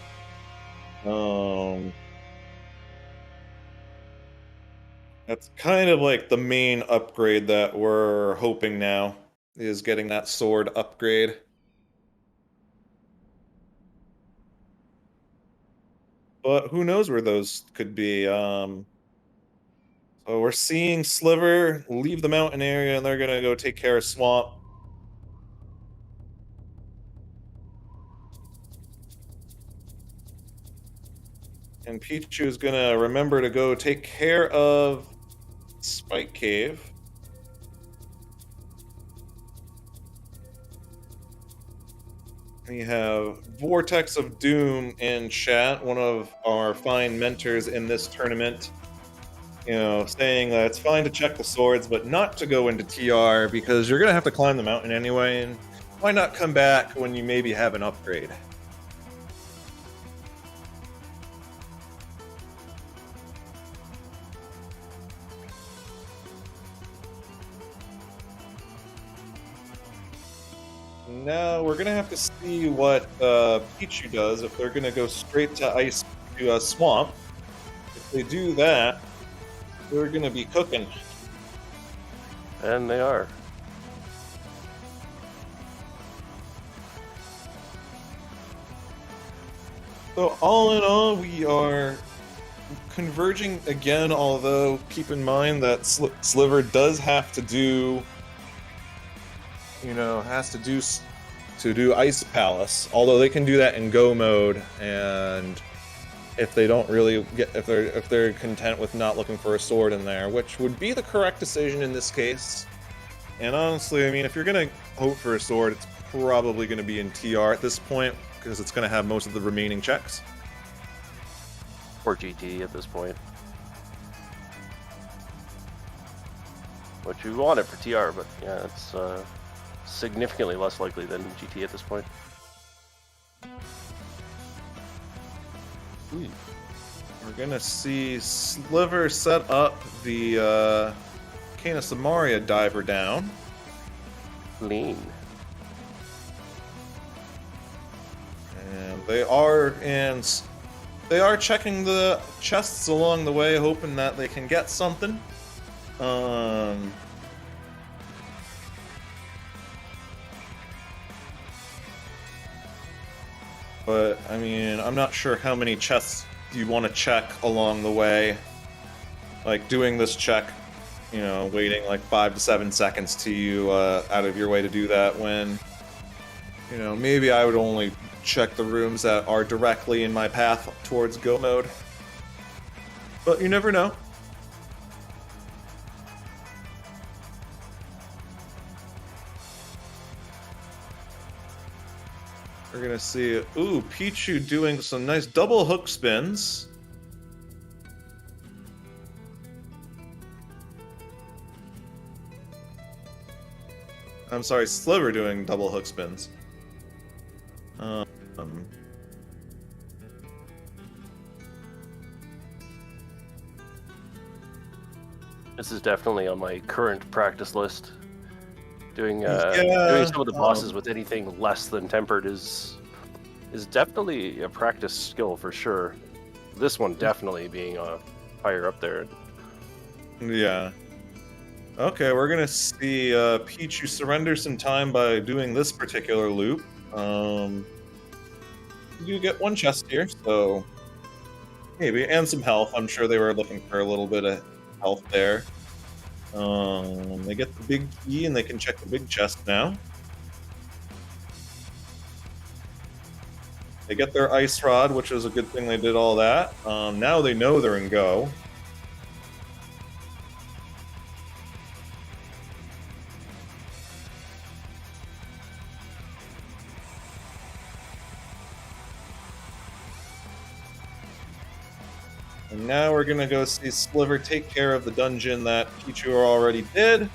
That's kind of like the main upgrade that we're hoping now, is getting that sword upgrade. But who knows where those could be. So we're seeing Sliver leave the mountain area, and they're gonna go take care of Swamp. And Pichu is gonna remember to go take care of Spike Cave. We have Vortex of Doom in chat, one of our fine mentors in this tournament. You know, saying that it's fine to check the swords, but not to go into TR because you're gonna have to climb the mountain anyway, and why not come back when you maybe have an upgrade? Now we're gonna have to see what Pichu does, if they're gonna go straight to ice to Swamp. If they do that, they're gonna be cooking. And they are. So all in all, we are converging again, although keep in mind that Sliver does have to do, to do Ice Palace, although they can do that in Go mode, and if they don't really if they're content with not looking for a sword in there, which would be the correct decision in this case. And honestly, I mean, if you're gonna hope for a sword, it's probably gonna be in TR at this point, because it's gonna have most of the remaining checks. Or GT at this point. Which we want it for TR, but yeah, it's significantly less likely than GT at this point. Ooh. We're gonna see Sliver set up the Kana Samaria diver down. Lean. And they are checking the chests along the way, hoping that they can get something. But, I mean, I'm not sure how many chests you want to check along the way. Like, doing this check, you know, waiting like 5 to 7 seconds to you out of your way to do that when, you know, maybe I would only check the rooms that are directly in my path towards Go mode. But you never know. We're gonna see, ooh, Pichu doing some nice double hook spins. I'm sorry, Sliver doing double hook spins. This is definitely on my current practice list. Doing Yeah, some of the bosses with anything less than tempered is definitely a practice skill for sure. This one definitely being higher up there. Yeah. Okay, we're gonna see Pichu surrender some time by doing this particular loop. You get one chest here, so maybe, and some health. I'm sure they were looking for a little bit of health there. They get the big key and they can check the big chest now. They get their ice rod, which is a good thing they did all that. Now they know they're in Go. And now we're gonna go see Sliver take care of the dungeon that Pichu already did.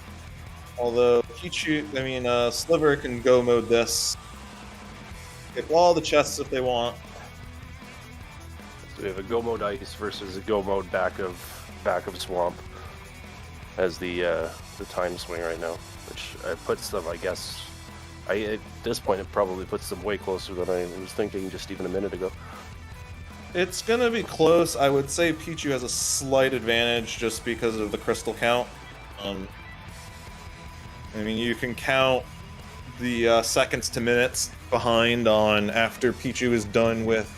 Although Sliver can Go mode this. Get all the chests if they want. So we have a Go mode ice versus a Go mode back of swamp as the time swing right now, which puts them, I guess. At this point, it probably puts them way closer than I was thinking just even a minute ago. It's gonna be close. I would say Pichu has a slight advantage just because of the crystal count. I mean, you can count the seconds to minutes behind on after Pichu is done with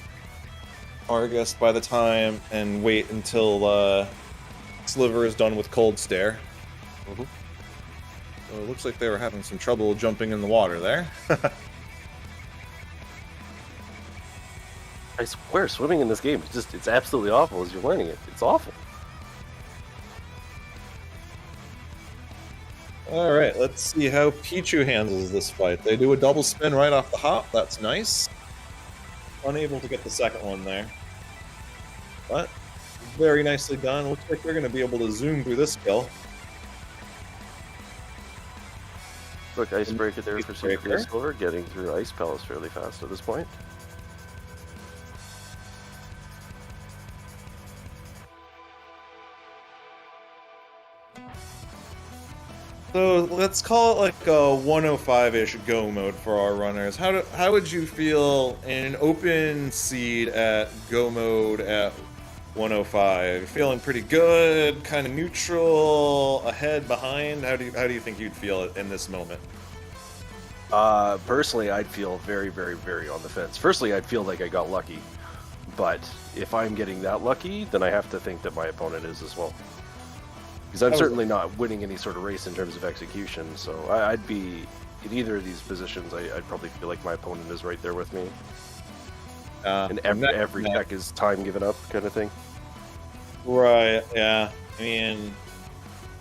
Argus by the time, and wait until Sliver is done with Cold Stare. Mm-hmm. So it looks like they were having some trouble jumping in the water there. I swear, swimming in this game, it's absolutely awful as you're learning it. It's awful. Alright, let's see how Pichu handles this fight. They do a double spin right off the hop. That's nice. Unable to get the second one there. But very nicely done. Looks like they're going to be able to zoom through this kill. Look, Icebreaker there for secretlyasliver, getting through Ice Palace fairly fast at this point. So let's call it like a 105-ish go mode for our runners. How would you feel in an open seed at go mode at 105? Feeling pretty good, kind of neutral, ahead, behind? How do you think you'd feel in this moment? Personally, I'd feel very, very, very on the fence. Firstly, I'd feel like I got lucky, but if I'm getting that lucky, then I have to think that my opponent is as well. Because I'm certainly not winning any sort of race in terms of execution, so I'd be in either of these positions. I'd probably feel like my opponent is right there with me, and every check is time given up, kind of thing. Right? Yeah. I mean,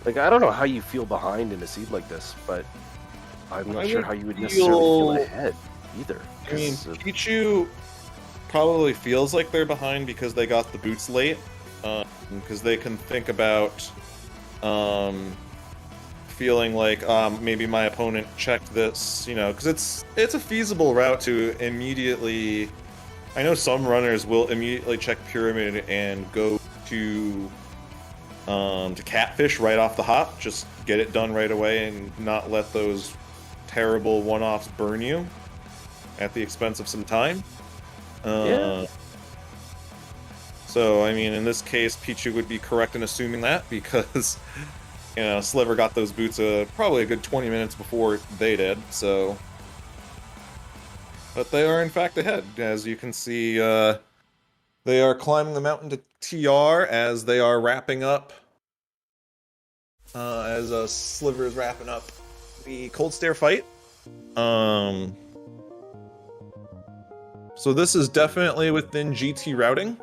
like, I don't know how you feel behind in a seed like this, but I'm not sure how you would necessarily feel ahead either. I mean, Pichu probably feels like they're behind because they got the boots late, because they can think about feeling like maybe my opponent checked this, because it's a feasible route to immediately. I know some runners will immediately check Pyramid and go to Catfish right off the hop, just get it done right away and not let those terrible one-offs burn you at the expense of some time. Yeah. So, I mean, in this case, Pichu would be correct in assuming that, because, Sliver got those boots probably a good 20 minutes before they did, so. But they are, in fact, ahead. As you can see, they are climbing the mountain to TR as they are wrapping up, as Sliver is wrapping up the Cold Stare fight. So this is definitely within GT routing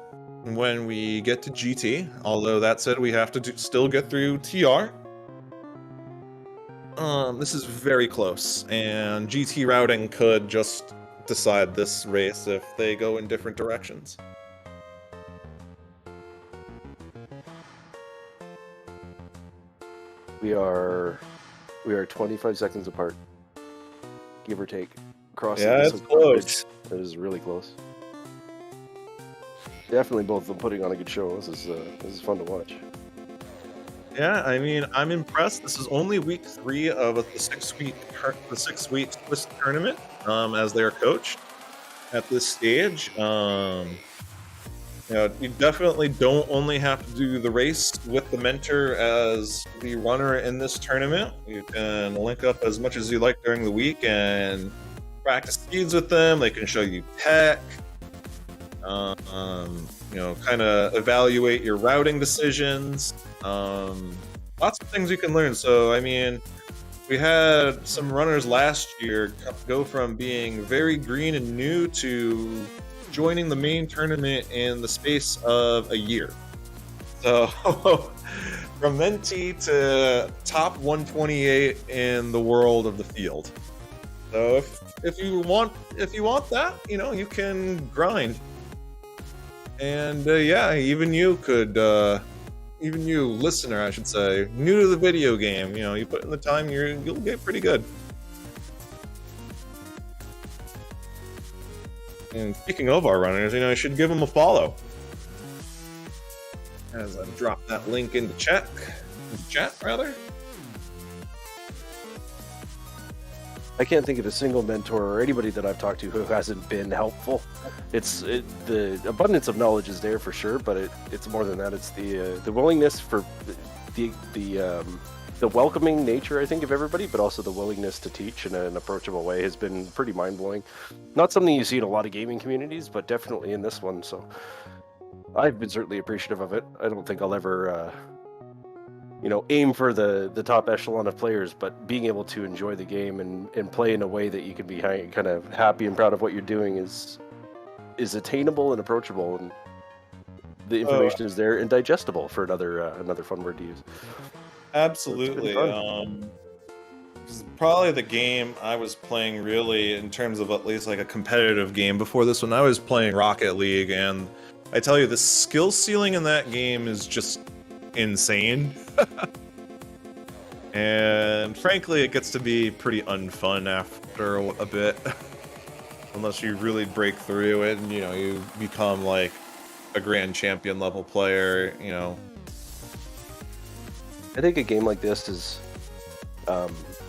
when we get to GT, although that said, we have to still get through TR. This is very close, and GT routing could just decide this race if they go in different directions. We are 25 seconds apart, give or take. Yeah, it's close. It is really close. Definitely both of them putting on a good show. This is fun to watch. Yeah, I mean, I'm impressed. This is only week 3 of the 6-week Swiss tournament, as they are coached at this stage. You definitely don't only have to do the race with the mentor as the runner in this tournament. You can link up as much as you like during the week and practice speeds with them. They can show you tech, kind of evaluate your routing decisions. Lots of things you can learn. So, I mean, we had some runners last year go from being very green and new to joining the main tournament in the space of a year. So, from mentee to top 128 in the world of the field. So, if you want that, you can grind. And even you could, even you listener, I should say, new to the video game, you put in the time, you'll get pretty good. And speaking of our runners, you should give them a follow. As I drop that link into chat rather. I can't think of a single mentor or anybody that I've talked to who hasn't been helpful. The abundance of knowledge is there for sure, but it's more than that. It's the willingness for the welcoming nature, I think, of everybody, but also the willingness to teach in an approachable way has been pretty mind-blowing. Not something you see in a lot of gaming communities, but definitely in this one. So I've been certainly appreciative of it. I don't think I'll ever aim for the top echelon of players, but being able to enjoy the game and play in a way that you can be kind of happy and proud of what you're doing is attainable and approachable, and the information is there and digestible, for another fun word to use. Absolutely. This is probably the game I was playing really in terms of at least like a competitive game before this one. I was playing Rocket League, and I tell you, the skill ceiling in that game is just insane. And frankly, it gets to be pretty unfun after a bit. Unless you really break through it and, you become like a grand champion level player, I think a game like this is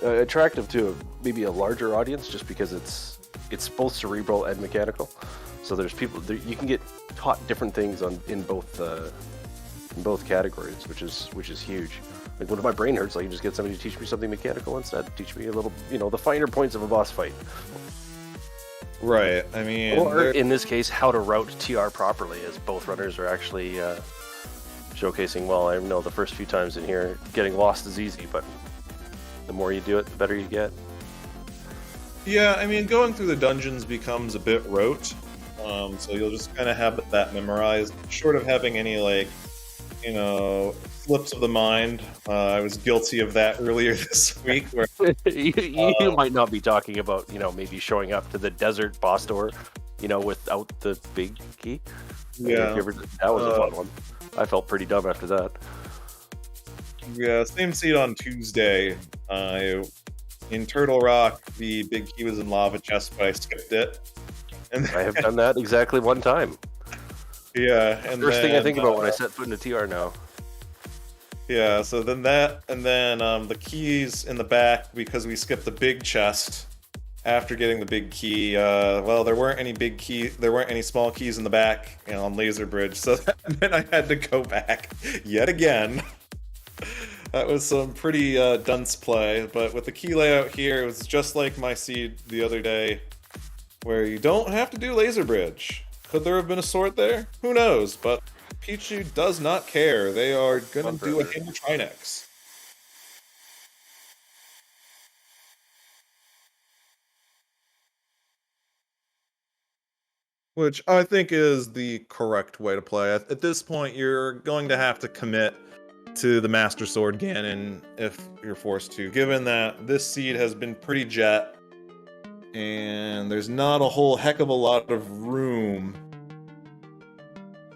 attractive to maybe a larger audience, just because it's both cerebral and mechanical. So there's people you can get taught different things in both categories, which is huge. Like, when my brain hurts, I can just get somebody to teach me something mechanical instead. Teach me a little, the finer points of a boss fight. Right. I mean, or in this case, how to route TR properly, as both runners are actually showcasing well. I know the first few times in here, getting lost is easy, but the more you do it, the better you get. Yeah, I mean, going through the dungeons becomes a bit rote, so you'll just kind of have that memorized, short of having any, slips of the mind. I was guilty of that earlier this week. Where you might not be talking about, maybe showing up to the desert boss door, without the big key. Yeah, that was a fun one. I felt pretty dumb after that. Yeah, same seed on Tuesday. In Turtle Rock, the big key was in Lava Chest, but I skipped it. And I have done that exactly one time. Yeah, and first thing I think about when I set foot into TR now. Yeah, so then that, and then the keys in the back, because we skipped the big chest after getting the big key. Well, there weren't any small keys in the back on Laser Bridge, so then I had to go back yet again. That was some pretty dunce play, but with the key layout here, it was just like my seed the other day, where you don't have to do Laser Bridge. Could there have been a sword there? Who knows, but Pichu does not care. They are gonna do a Hammer Trinex. Which I think is the correct way to play. At this point, you're going to have to commit to the Master Sword Ganon if you're forced to, given that this seed has been pretty jet, and there's not a whole heck of a lot of room.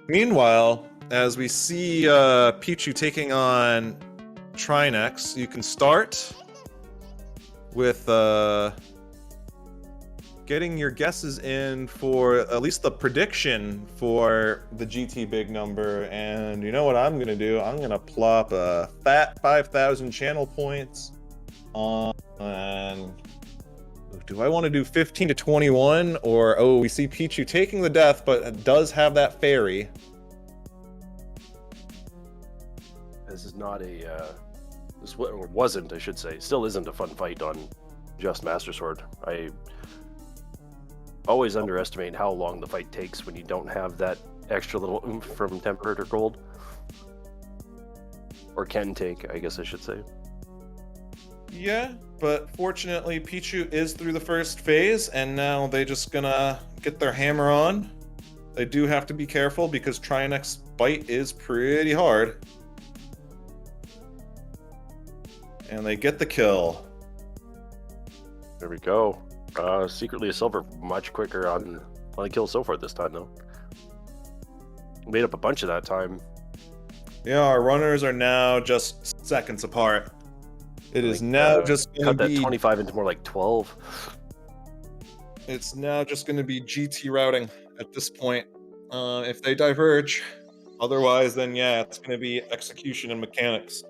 Meanwhile, as we see Pichu taking on Trinex, you can start with getting your guesses in for at least the prediction for the GT big number. And you know what I'm gonna do? I'm gonna plop a fat 5,000 channel points on. Do I want to do 15 to 21, or we see Pichu taking the death, but it does have that fairy. This is not this wasn't, I should say, still isn't a fun fight on just Master Sword. I always underestimate how long the fight takes when you don't have that extra little oomph from Tempered or Cold. Or can take, I guess I should say. Yeah, but fortunately Pichu is through the first phase, and now they just gonna get their hammer on. They do have to be careful because Trinex's bite is pretty hard. And they get the kill. There we go. Secretly a silver, much quicker on the kill so far this time, though. Made up a bunch of that time. Yeah, our runners are now just seconds apart. It is now just going to be... Cut that 25 into more like 12. It's now just going to be GT routing at this point. If they diverge. Otherwise, then yeah, it's going to be execution and mechanics.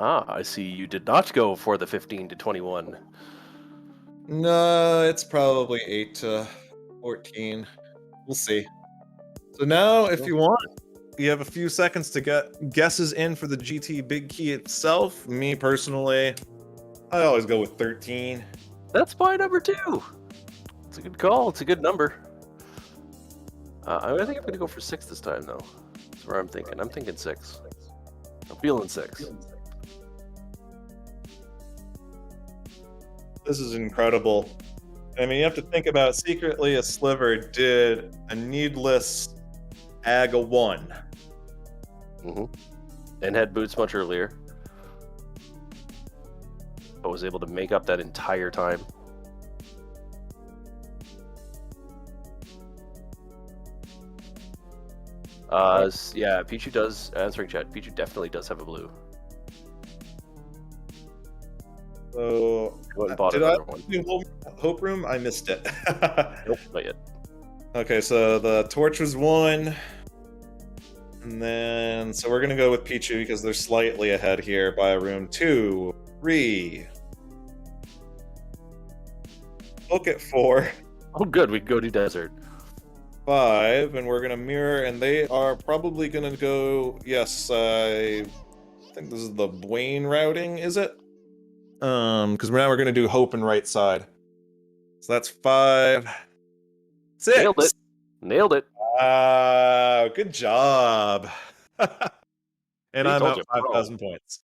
Ah, I see you did not go for the 15 to 21. No, it's probably 8 to 14. We'll see. So now, if you want, you have a few seconds to get guesses in for the GT Big Key itself. Me personally, I always go with 13. That's my number 2. It's a good call. It's a good number. I think I'm going to go for 6 this time, though. That's where I'm thinking. I'm thinking 6. I'm feeling 6. This is incredible. I mean, you have to think about Secretly a Sliver did a needless AGA 1. And had boots much earlier. But was able to make up that entire time. Yeah, Pichu does, answering chat, Pichu definitely does have a blue. So, did I do Hope Room? I missed it. Nope, not yet. Okay, so the torch was 1. And then, so we're going to go with Pichu because they're slightly ahead here by a room. 2, 3. Look at 4. Oh, good, we can go to desert. 5, and we're going to mirror, and they are probably going to go, yes, I think this is the Wayne routing, is it? Because now we're going to do Hope and right side. So that's 5. 6. Nailed it. Nailed it. Good job. And I'm out 5,000 points.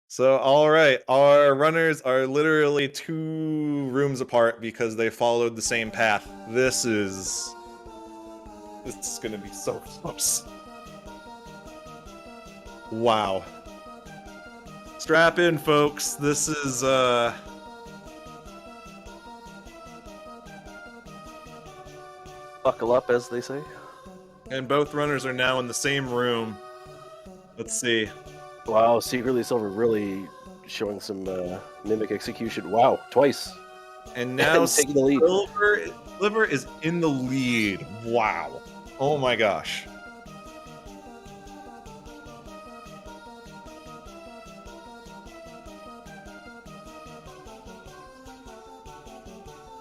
So, all right, our runners are literally 2 rooms apart because they followed the same path. This is gonna be so close. Wow. Strap in, folks. This is buckle up, as they say. And both runners are now in the same room. Let's see. Wow, Secretly Silver really showing some mimic execution. Wow, twice. And now taking the lead. Sliver is in the lead. Wow. Oh my gosh.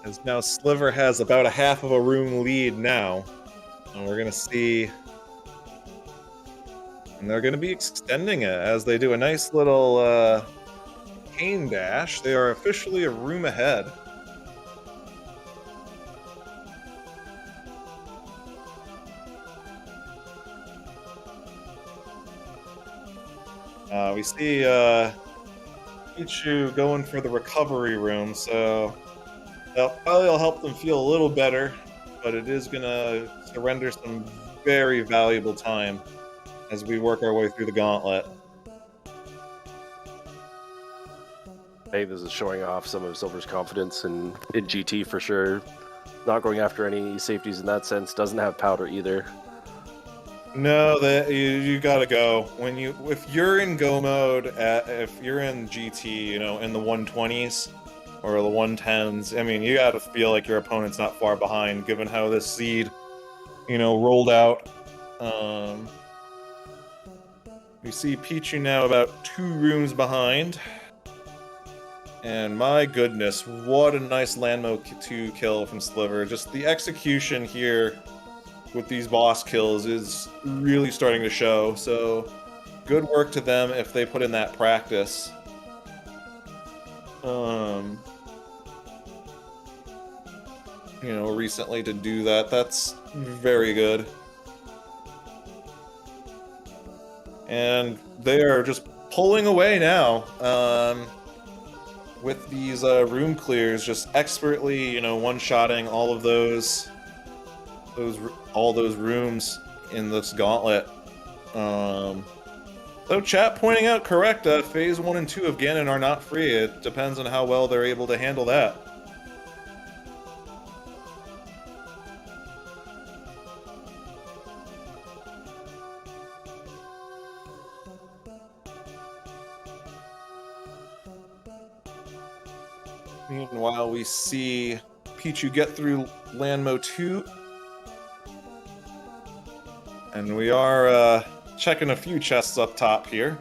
As now Sliver has about a half of a room lead now. And we're gonna see. And they're gonna be extending it as they do a nice little cane dash. They are officially a room ahead. We see Pichu going for the recovery room, so that probably will help them feel a little better, but it is going to surrender some very valuable time as we work our way through the gauntlet. I think this is showing off some of Silver's confidence in GT for sure. Not going after any safeties in that sense. Doesn't have powder either. No, that you gotta go if you're in go mode. If you're in GT, you know, in the 120s or the 110s, I mean, you gotta feel like your opponent's not far behind, given how this seed, you know, rolled out. We see Pichu now about 2 rooms behind. And my goodness, what a nice Landmo 2 kill from Sliver. Just the execution here with these boss kills is really starting to show. So good work to them if they put in that practice. You know, recently to do that. That's very good. And they are just pulling away now. With these room clears, just expertly, you know, one-shotting all of those rooms in this gauntlet. So chat pointing out correct, phase 1 and 2 of Ganon are not free. It depends on how well they're able to handle that. Meanwhile, we see Pichu get through Landmo 2. And we are checking a few chests up top here.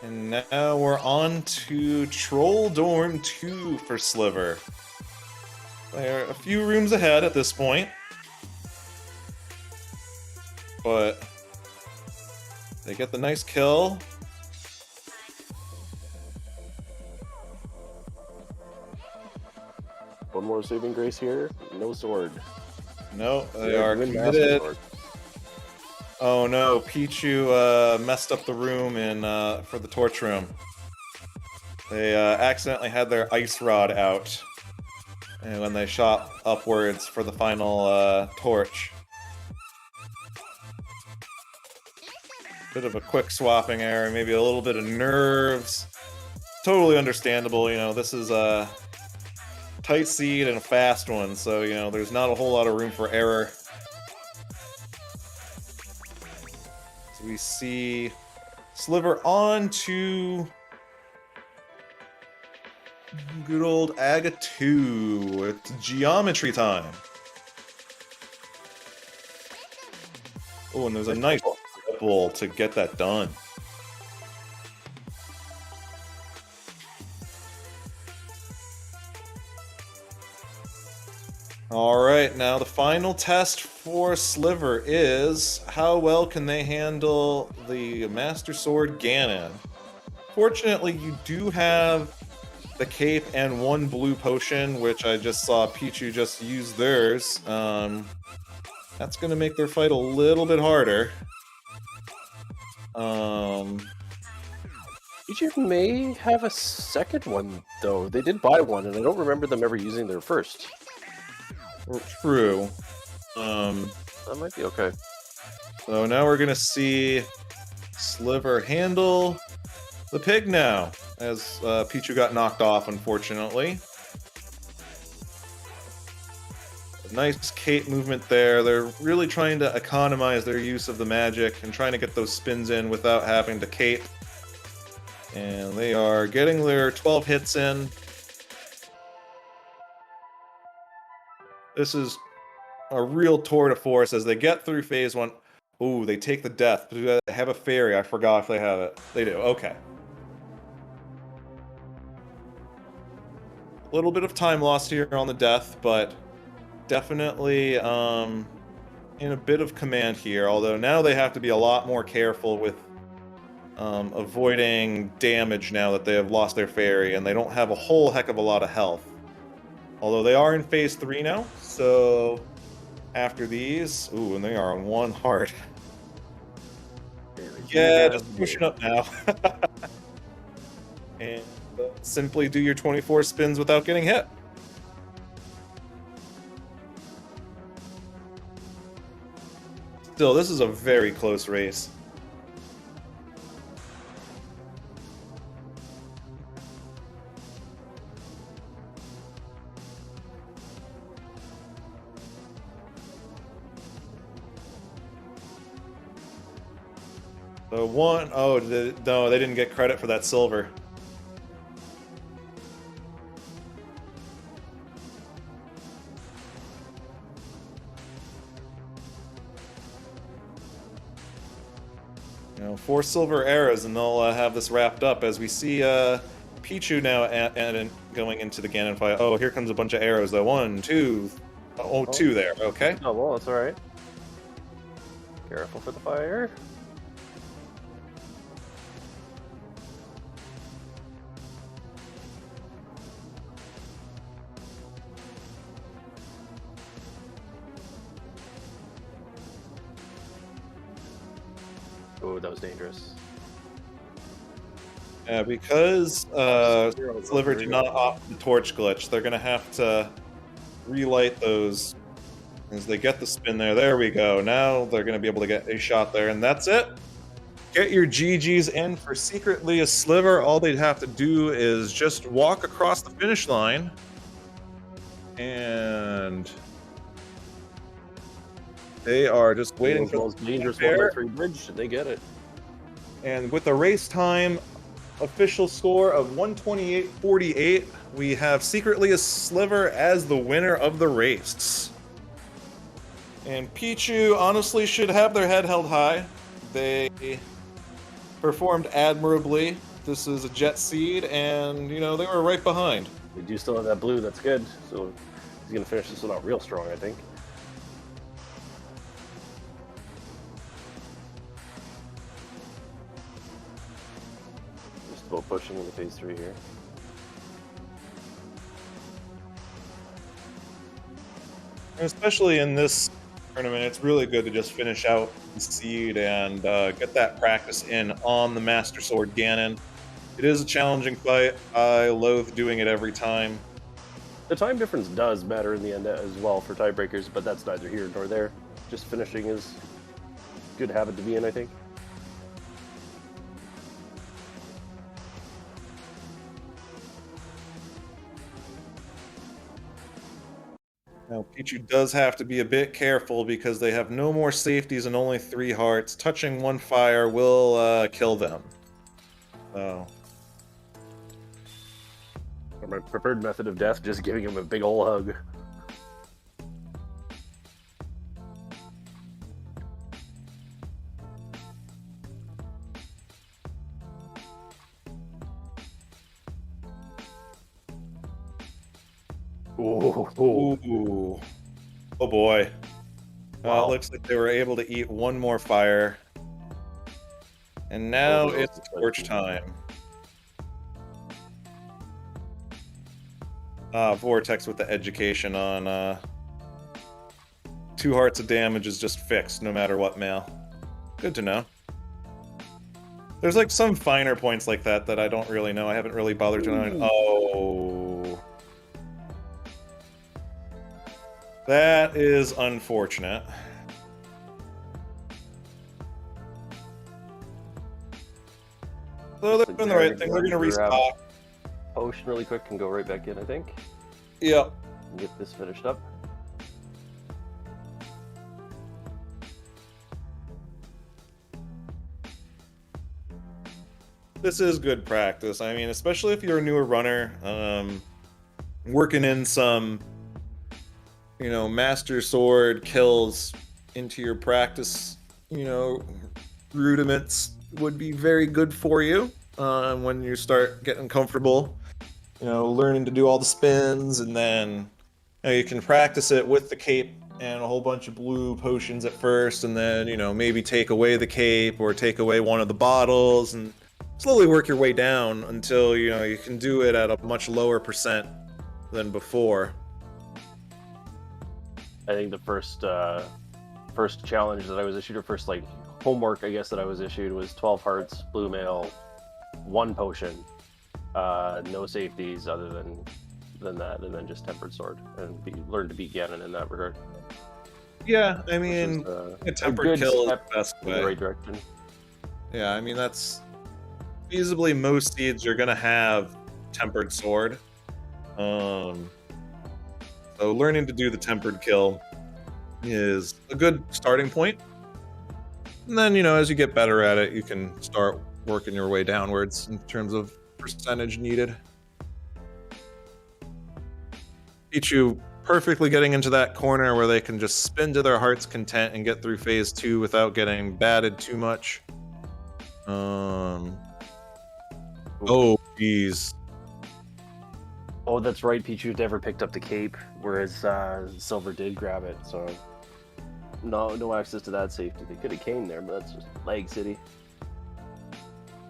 And now we're on to Troll Dorm 2 for Sliver. They're a few rooms ahead at this point. But they get the nice kill. One more saving grace here. No sword. No, they are committed. Oh no, Pichu messed up the room in for the torch room. They accidentally had their ice rod out, and when they shot upwards for the final torch. Bit of a quick swapping error, maybe a little bit of nerves. Totally understandable, you know, this is a tight seed and a fast one, so, you know, there's not a whole lot of room for error. So we see Sliver on to good old Gammachuu. It's geometry time. Oh, and there's a nice triple to get that done. Alright, now the final test for Sliver is how well can they handle the Master Sword Ganon. Fortunately, you do have the cape and one blue potion, which I just saw Pichu just use theirs. That's going to make their fight a little bit harder. Pichu may have a second one, though. They did buy one, and I don't remember them ever using their first. True. That might be okay. So now we're going to see Sliver handle the pig now, as Pichu got knocked off, unfortunately. Nice cape movement there. They're really trying to economize their use of the magic and trying to get those spins in without having to cape. And they are getting their 12 hits in. This is a real tour de force as they get through phase 1. Ooh, they take the death. They have a fairy. I forgot if they have it. They do. Okay. A little bit of time lost here on the death, but definitely in a bit of command here. Although now they have to be a lot more careful with avoiding damage now that they have lost their fairy, and they don't have a whole heck of a lot of health. Although they are in phase 3 now, so after these, ooh, and they are on 1 heart. Yeah, just pushing up now. And simply do your 24 spins without getting hit. Still, this is a very close race. So no, they didn't get credit for that silver. You know, 4 silver arrows, and they'll have this wrapped up as we see Pichu now going into the Ganon fight. Oh, here comes a bunch of arrows though. 1, 2, oh, 2 there. Okay. Oh well, that's all right. Careful for the fire. Oh, that was dangerous. Yeah, because Sliver did not opt the torch glitch, they're going to have to relight those as they get the spin there. There we go. Now they're going to be able to get a shot there, and that's it. Get your GGs in for Secretly a Sliver. All they'd have to do is just walk across the finish line and They are just waiting The for most dangerous the pair. 1x3 bridge. They get it. And with the race time official score of 128.48, we have secretlyasliver as the winner of the race. And Pichu honestly should have their head held high. They performed admirably. This is a jet seed, and you know they were right behind. We do still have that blue. That's good. So he's gonna finish this one out real strong, I think. Just about pushing into phase 3 here. And especially in this tournament, it's really good to just finish out the seed and get that practice in on the Master Sword Ganon. It is a challenging fight. I loathe doing it every time. The time difference does matter in the end as well for tiebreakers, but that's neither here nor there. Just finishing is a good habit to be in, I think. Now, Pichu does have to be a bit careful because they have no more safeties and only 3 hearts. Touching one fire will kill them. So. My preferred method of death, just giving him a big ol' hug. Ooh. Oh boy. Wow. It looks like they were able to eat one more fire. And now it's torch time. Vortex with the education on 2 hearts of damage is just fixed no matter what, Mal. Good to know. There's like some finer points like that that I don't really know. I haven't really bothered to know. Oh. That is unfortunate. So they're doing the right thing. They're going to restock. Potion really quick and go right back in, I think. Yep. Get this finished up. This is good practice. I mean, especially if you're a newer runner, working in some, you know, Master Sword kills into your practice, you know, rudiments would be very good for you when you start getting comfortable, you know, learning to do all the spins, and then you know, you can practice it with the cape and a whole bunch of blue potions at first, and then, you know, maybe take away the cape or take away one of the bottles and slowly work your way down until, you know, you can do it at a much lower percent than before. I think the first challenge that I was issued, or first like homework I guess that I was issued, was 12 hearts, blue mail, 1 potion, no safeties other than that, and then just tempered sword, and learn to beat Ganon in that regard. Yeah, I mean, a tempered kill is the best way. In the right direction. Yeah, I mean, that's feasibly most seeds are gonna have tempered sword. So learning to do the tempered kill is a good starting point. And then, you know, as you get better at it, you can start working your way downwards in terms of percentage needed. Pichu perfectly getting into that corner where they can just spin to their heart's content and get through phase 2 without getting batted too much. Oh, geez. Oh, that's right. Pichu never picked up the cape, whereas Silver did grab it. So no access to that safety. They could have came there, but that's just Leg City.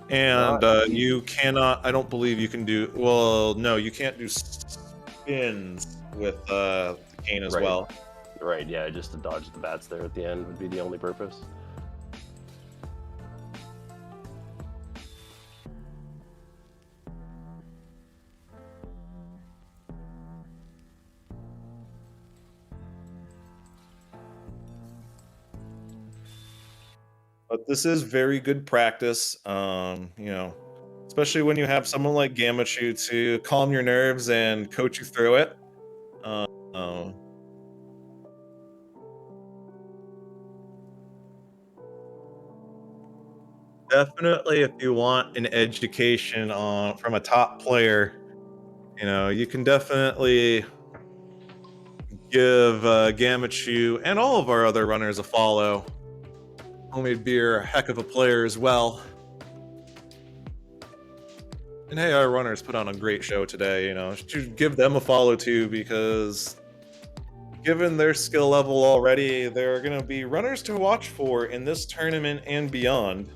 And you cannot. I don't believe you can do. Well, no, you can't do spins with the cane as well. Right. Yeah, just to dodge the bats there at the end would be the only purpose. But this is very good practice, you know, especially when you have someone like Gammachuu to calm your nerves and coach you through it. definitely, if you want an education on from a top player, you can definitely give Gammachuu and all of our other runners a follow. Homemade beer, a heck of a player as well. And hey, our runners put on a great show today. Should give them a follow too, because given their skill level already, they're going to be runners to watch for in this tournament and beyond.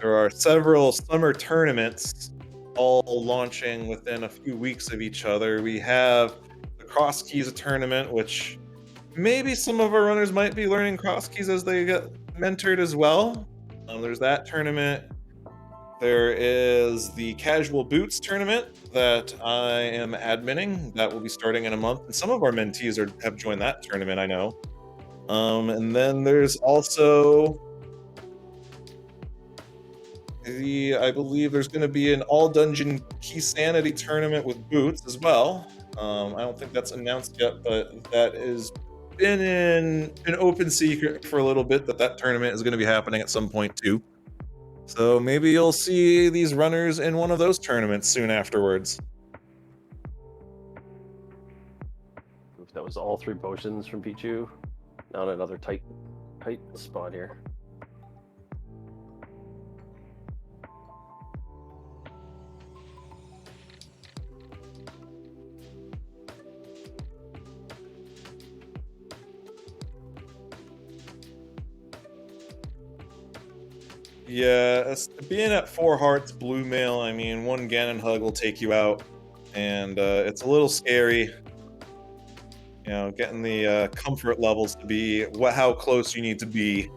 There are several summer tournaments all launching within a few weeks of each other. We have the Cross Keys tournament, which maybe some of our runners might be learning cross keys as they get mentored as well. There's that tournament. There is the Casual Boots tournament that I am adminning. That will be starting in a month. And some of our mentees have joined that tournament, I know. And then there's also I believe there's going to be an all dungeon key sanity tournament with boots as well. I don't think that's announced yet, but that has been in an open secret for a little bit that tournament is going to be happening at some point too. So maybe you'll see these runners in one of those tournaments soon afterwards. That was all 3 potions from Pichu. Now another tight spot here. Yeah, being at 4 hearts blue mail, I mean, 1 Ganon hug will take you out, and it's a little scary. Getting the comfort levels to be how close you need to be.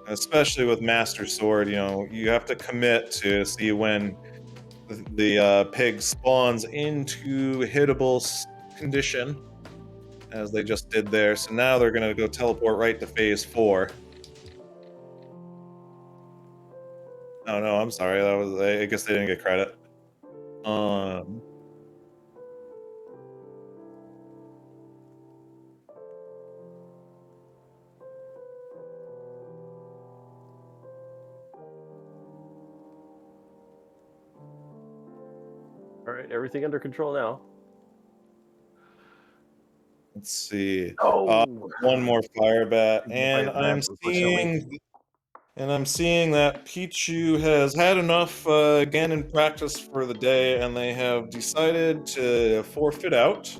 Especially with Master Sword, you have to commit to see when the pig spawns into hittable condition, as they just did there. So now they're going to go teleport right to phase 4. Oh no, I'm sorry. I guess they didn't get credit. All right, everything under control now. Let's see. Oh, one more fire bat, and Fire bat, I'm seeing that Pichu has had enough again in practice for the day, and they have decided to forfeit out.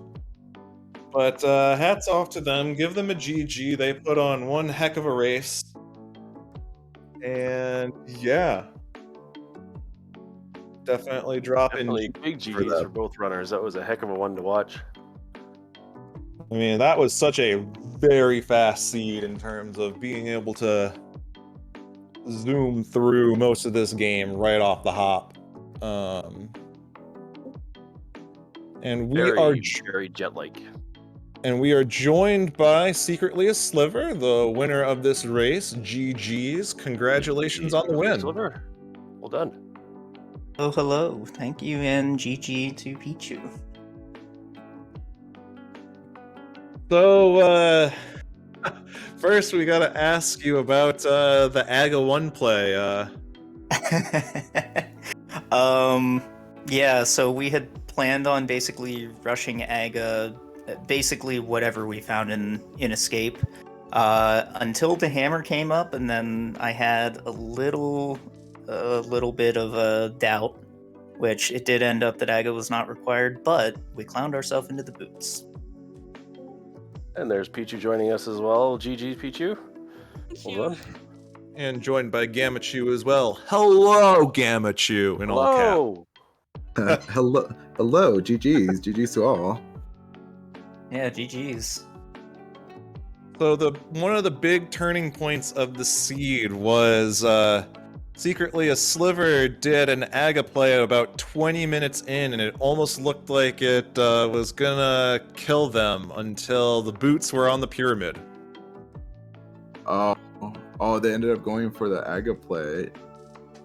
But hats off to them. Give them a GG. They put on one heck of a race. And yeah. Definitely drop in. Big GGs for both runners. That was a heck of a one to watch. I mean, that was such a very fast seed in terms of being able to zoom through most of this game right off the hop. And we are very jet-like. And we are joined by secretlyasliver, the winner of this race. GG's. Congratulations on the win. Sliver. Well done. Oh, hello. Thank you, and GG to Pichu. So, first we gotta ask you about the AGA 1 play. Yeah, so we had planned on basically rushing AGA, basically whatever we found in Escape, until the hammer came up, and then I had a little bit of a doubt, which it did end up that AGA was not required, but we clowned ourselves into the boots. And there's Pichu joining us as well. GG's Pichu. Well done. And joined by Gammachuu as well. Hello, Gammachuu, in all caps. Hello, GG's to all. Yeah, GG's. So one of the big turning points of the seed was secretlyasliver did an AGA play about 20 minutes in, and it almost looked like it was gonna kill them until the boots were on the pyramid. Oh, they ended up going for the AGA play.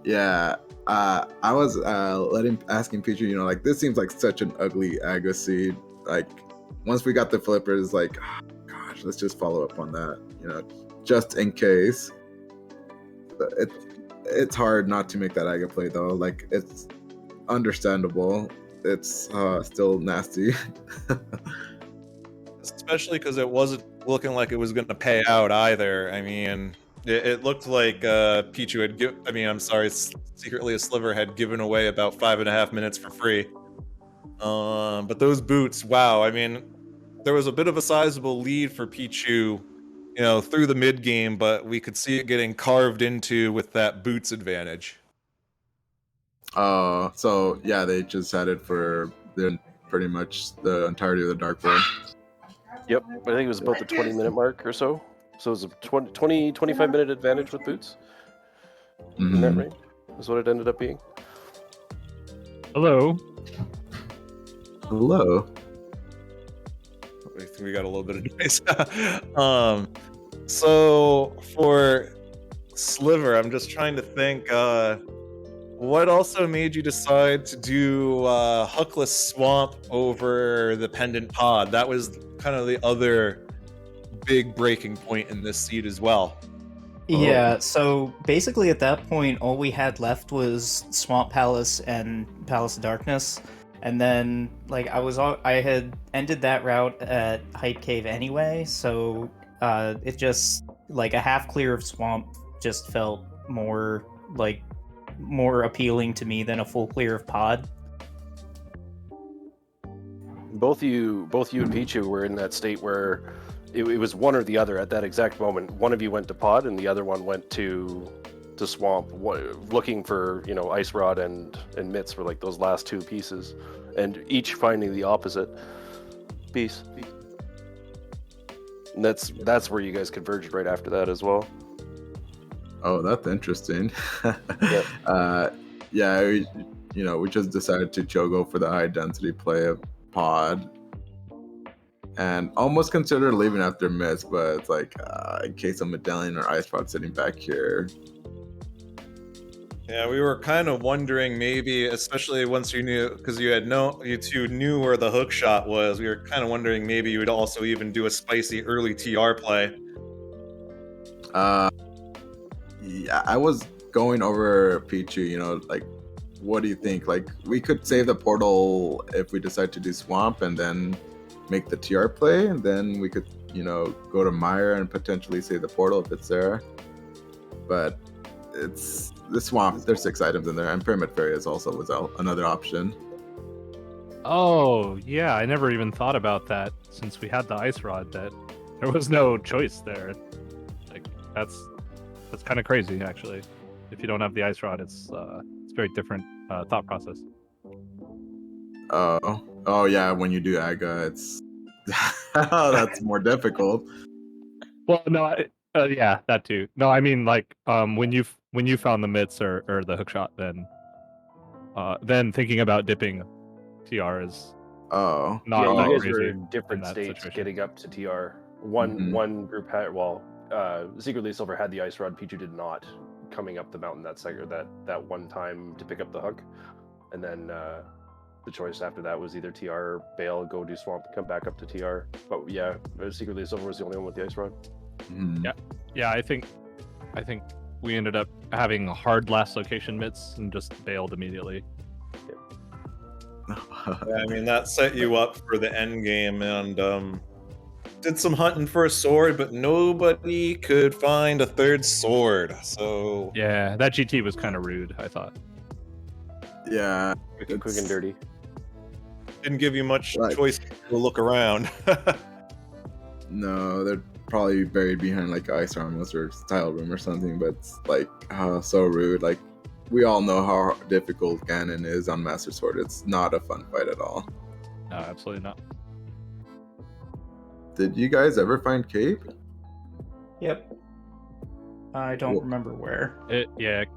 Yeah, I was asking Pichu, you know, like this seems like such an ugly Aga seed. Like once we got the flippers, like gosh, let's just follow up on that, you know, just in case. It's hard not to make that Aga play though. Like it's understandable. It's still nasty. Especially because it wasn't looking like it was going to pay out either. I mean, it looked like Pichu had Secretly a Sliver had given away about 5.5 minutes for free. But those boots, wow. I mean, there was a bit of a sizable lead for Pichu, you know, through the mid game, but we could see it getting carved into with that boots advantage. So yeah, they just had it for pretty much the entirety of the dark board. Yep, I think it was about the 20-minute mark or so. So it was a 25-minute advantage with boots. In that range is what it ended up being. Hello. Hello. We got a little bit of noise. So for Sliver, I'm just trying to think, what also made you decide to do Hookless Swamp over the Pendant Pod? That was kind of the other big breaking point in this seed as well. Yeah, so basically at that point, all we had left was Swamp Palace and Palace of Darkness. And then, like, I had ended that route at Hype Cave anyway, so it just, like, a half clear of Swamp just felt more appealing to me than a full clear of Pod. Both you and Pichu were in that state where it was one or the other at that exact moment. One of you went to Pod, and the other one went to Swamp, looking for, you know, Ice Rod and Mitts for like those last two pieces, and each finding the opposite piece. And that's where you guys converged right after that as well. Oh, that's interesting. Yeah. We just decided to go for the high density play of Pod, and almost considered leaving after Miss, but it's like in case of Medallion or Ice Rod sitting back here. Yeah, we were kind of wondering maybe, especially once you knew, because you two knew where the hook shot was. We were kind of wondering maybe you would also even do a spicy early TR play. Yeah, I was going over Pichu, you know, like, what do you think? Like, we could save the portal if we decide to do Swamp and then make the TR play, and then we could, you know, go to Mire and potentially save the portal if it's there. But it's the Swamp. There's 6 items in there, and Pyramid Fairy was another option. Oh, yeah, I never even thought about that since we had the Ice Rod, that there was no choice there. Like, that's kind of crazy, actually. If you don't have the Ice Rod, it's very different thought process. Oh yeah, when you do Aga, it's that's more difficult. Well, no, yeah, that too. No, I mean, like, when you found the Mitts or the hook shot, then thinking about dipping TR is not you guys crazy were in different states situation. getting up to TR. One group had, Secretly Silver had the Ice Rod. Pichu did not, coming up the mountain that one time to pick up the hook, and then the choice after that was either TR or bail, go do Swamp, come back up to TR. But yeah, Secretly Silver was the only one with the Ice Rod. Yeah, I think we ended up having hard last location Mitts and just bailed immediately. Yeah, I mean, that set you up for the end game, and did some hunting for a sword, but nobody could find a third sword. So yeah, that GT was kind of rude, I thought. Yeah, Quick and dirty. Didn't give you much choice to look around. No, they're probably buried behind like Ice Armless or Style Room or something, but it's like so rude. Like, we all know how difficult Ganon is on Master Sword. It's not a fun fight at all. No, absolutely not. Did you guys ever find Cape? Yep. I don't remember where.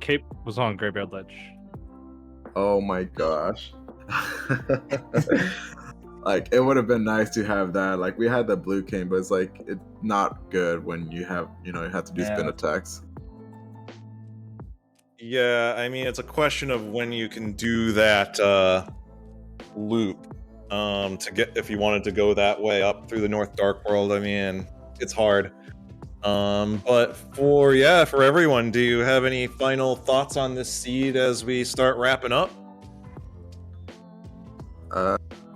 Cape was on Graveyard Ledge. Oh my gosh. Like, it would have been nice to have that. Like, we had the blue cane, but it's like, it's not good when you have, you have to do spin attacks. Yeah, I mean, it's a question of when you can do that loop to get, if you wanted to go that way up through the North Dark World. I mean, it's hard. But for everyone, do you have any final thoughts on this seed as we start wrapping up?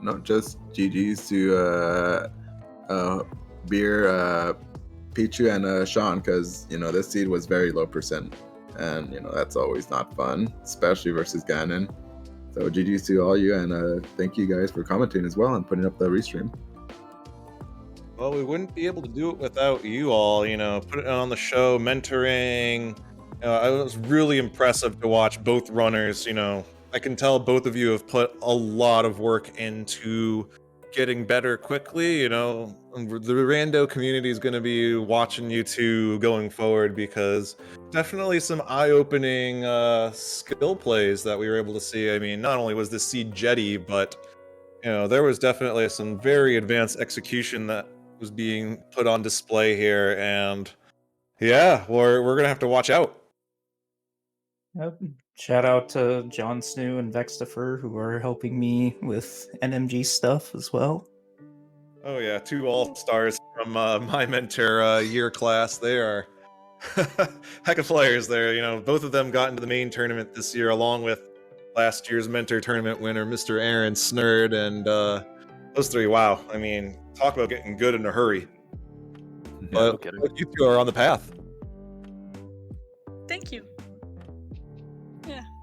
No, just GG's to Beer, Pichu, and Sean, because this seed was very low percent, and that's always not fun, especially versus Ganon. So GG's to all you, and thank you guys for commenting as well and putting up the restream. Well, we wouldn't be able to do it without you all, putting on the show, mentoring. It was really impressive to watch both runners, I can tell both of you have put a lot of work into getting better quickly, the Rando community is going to be watching you two going forward, because definitely some eye-opening skill plays that we were able to see. I mean, not only was this seed jetty, but there was definitely some very advanced execution that was being put on display here, and yeah, we're gonna have to watch out. Yep. Shout out to Jon Snow and Vextifer, who are helping me with NMG stuff as well. Oh yeah, 2 all-stars from my mentor year class. They are heck of players there. Both of them got into the main tournament this year, along with last year's mentor tournament winner, Mr. Aaron Snurd, and those 3, wow. I mean, talk about getting good in a hurry. But you 2 are on the path. Thank you.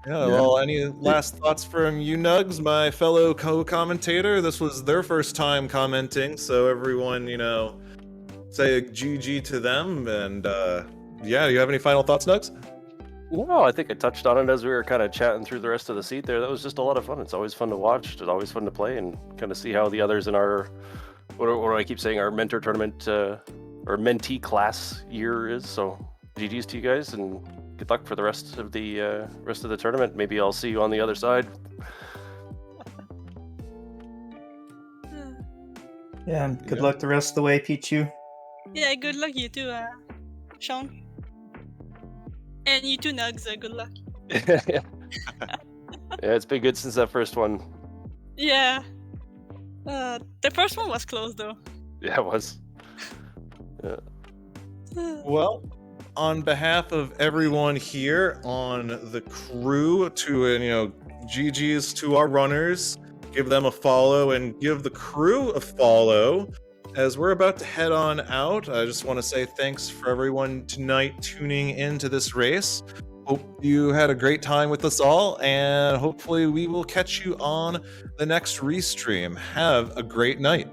Yeah, well, any last thoughts from you, Nugz, my fellow co-commentator? This was their first time commenting, so everyone, say a GG to them. And yeah, do you have any final thoughts, Nugz? No, I think I touched on it as we were kind of chatting through the rest of the seat there. That was just a lot of fun. It's always fun to watch. It's always fun to play and kind of see how the others in our, what do I keep saying, our mentor tournament or mentee class year is. So GG's to you guys, and good luck for the rest of the tournament. Maybe I'll see you on the other side. Yeah, and good luck the rest of the way, Pichu. Yeah, good luck you too, Sean. And you too, Nugz. Good luck. Yeah, it's been good since that first one. Yeah. The first one was close though. Yeah, it was. Yeah. Well, on behalf of everyone here on the crew, to GG's to our runners, give them a follow and give the crew a follow. As we're about to head on out, I just want to say thanks for everyone tonight tuning into this race. Hope you had a great time with us all, and hopefully we will catch you on the next restream. Have a great night.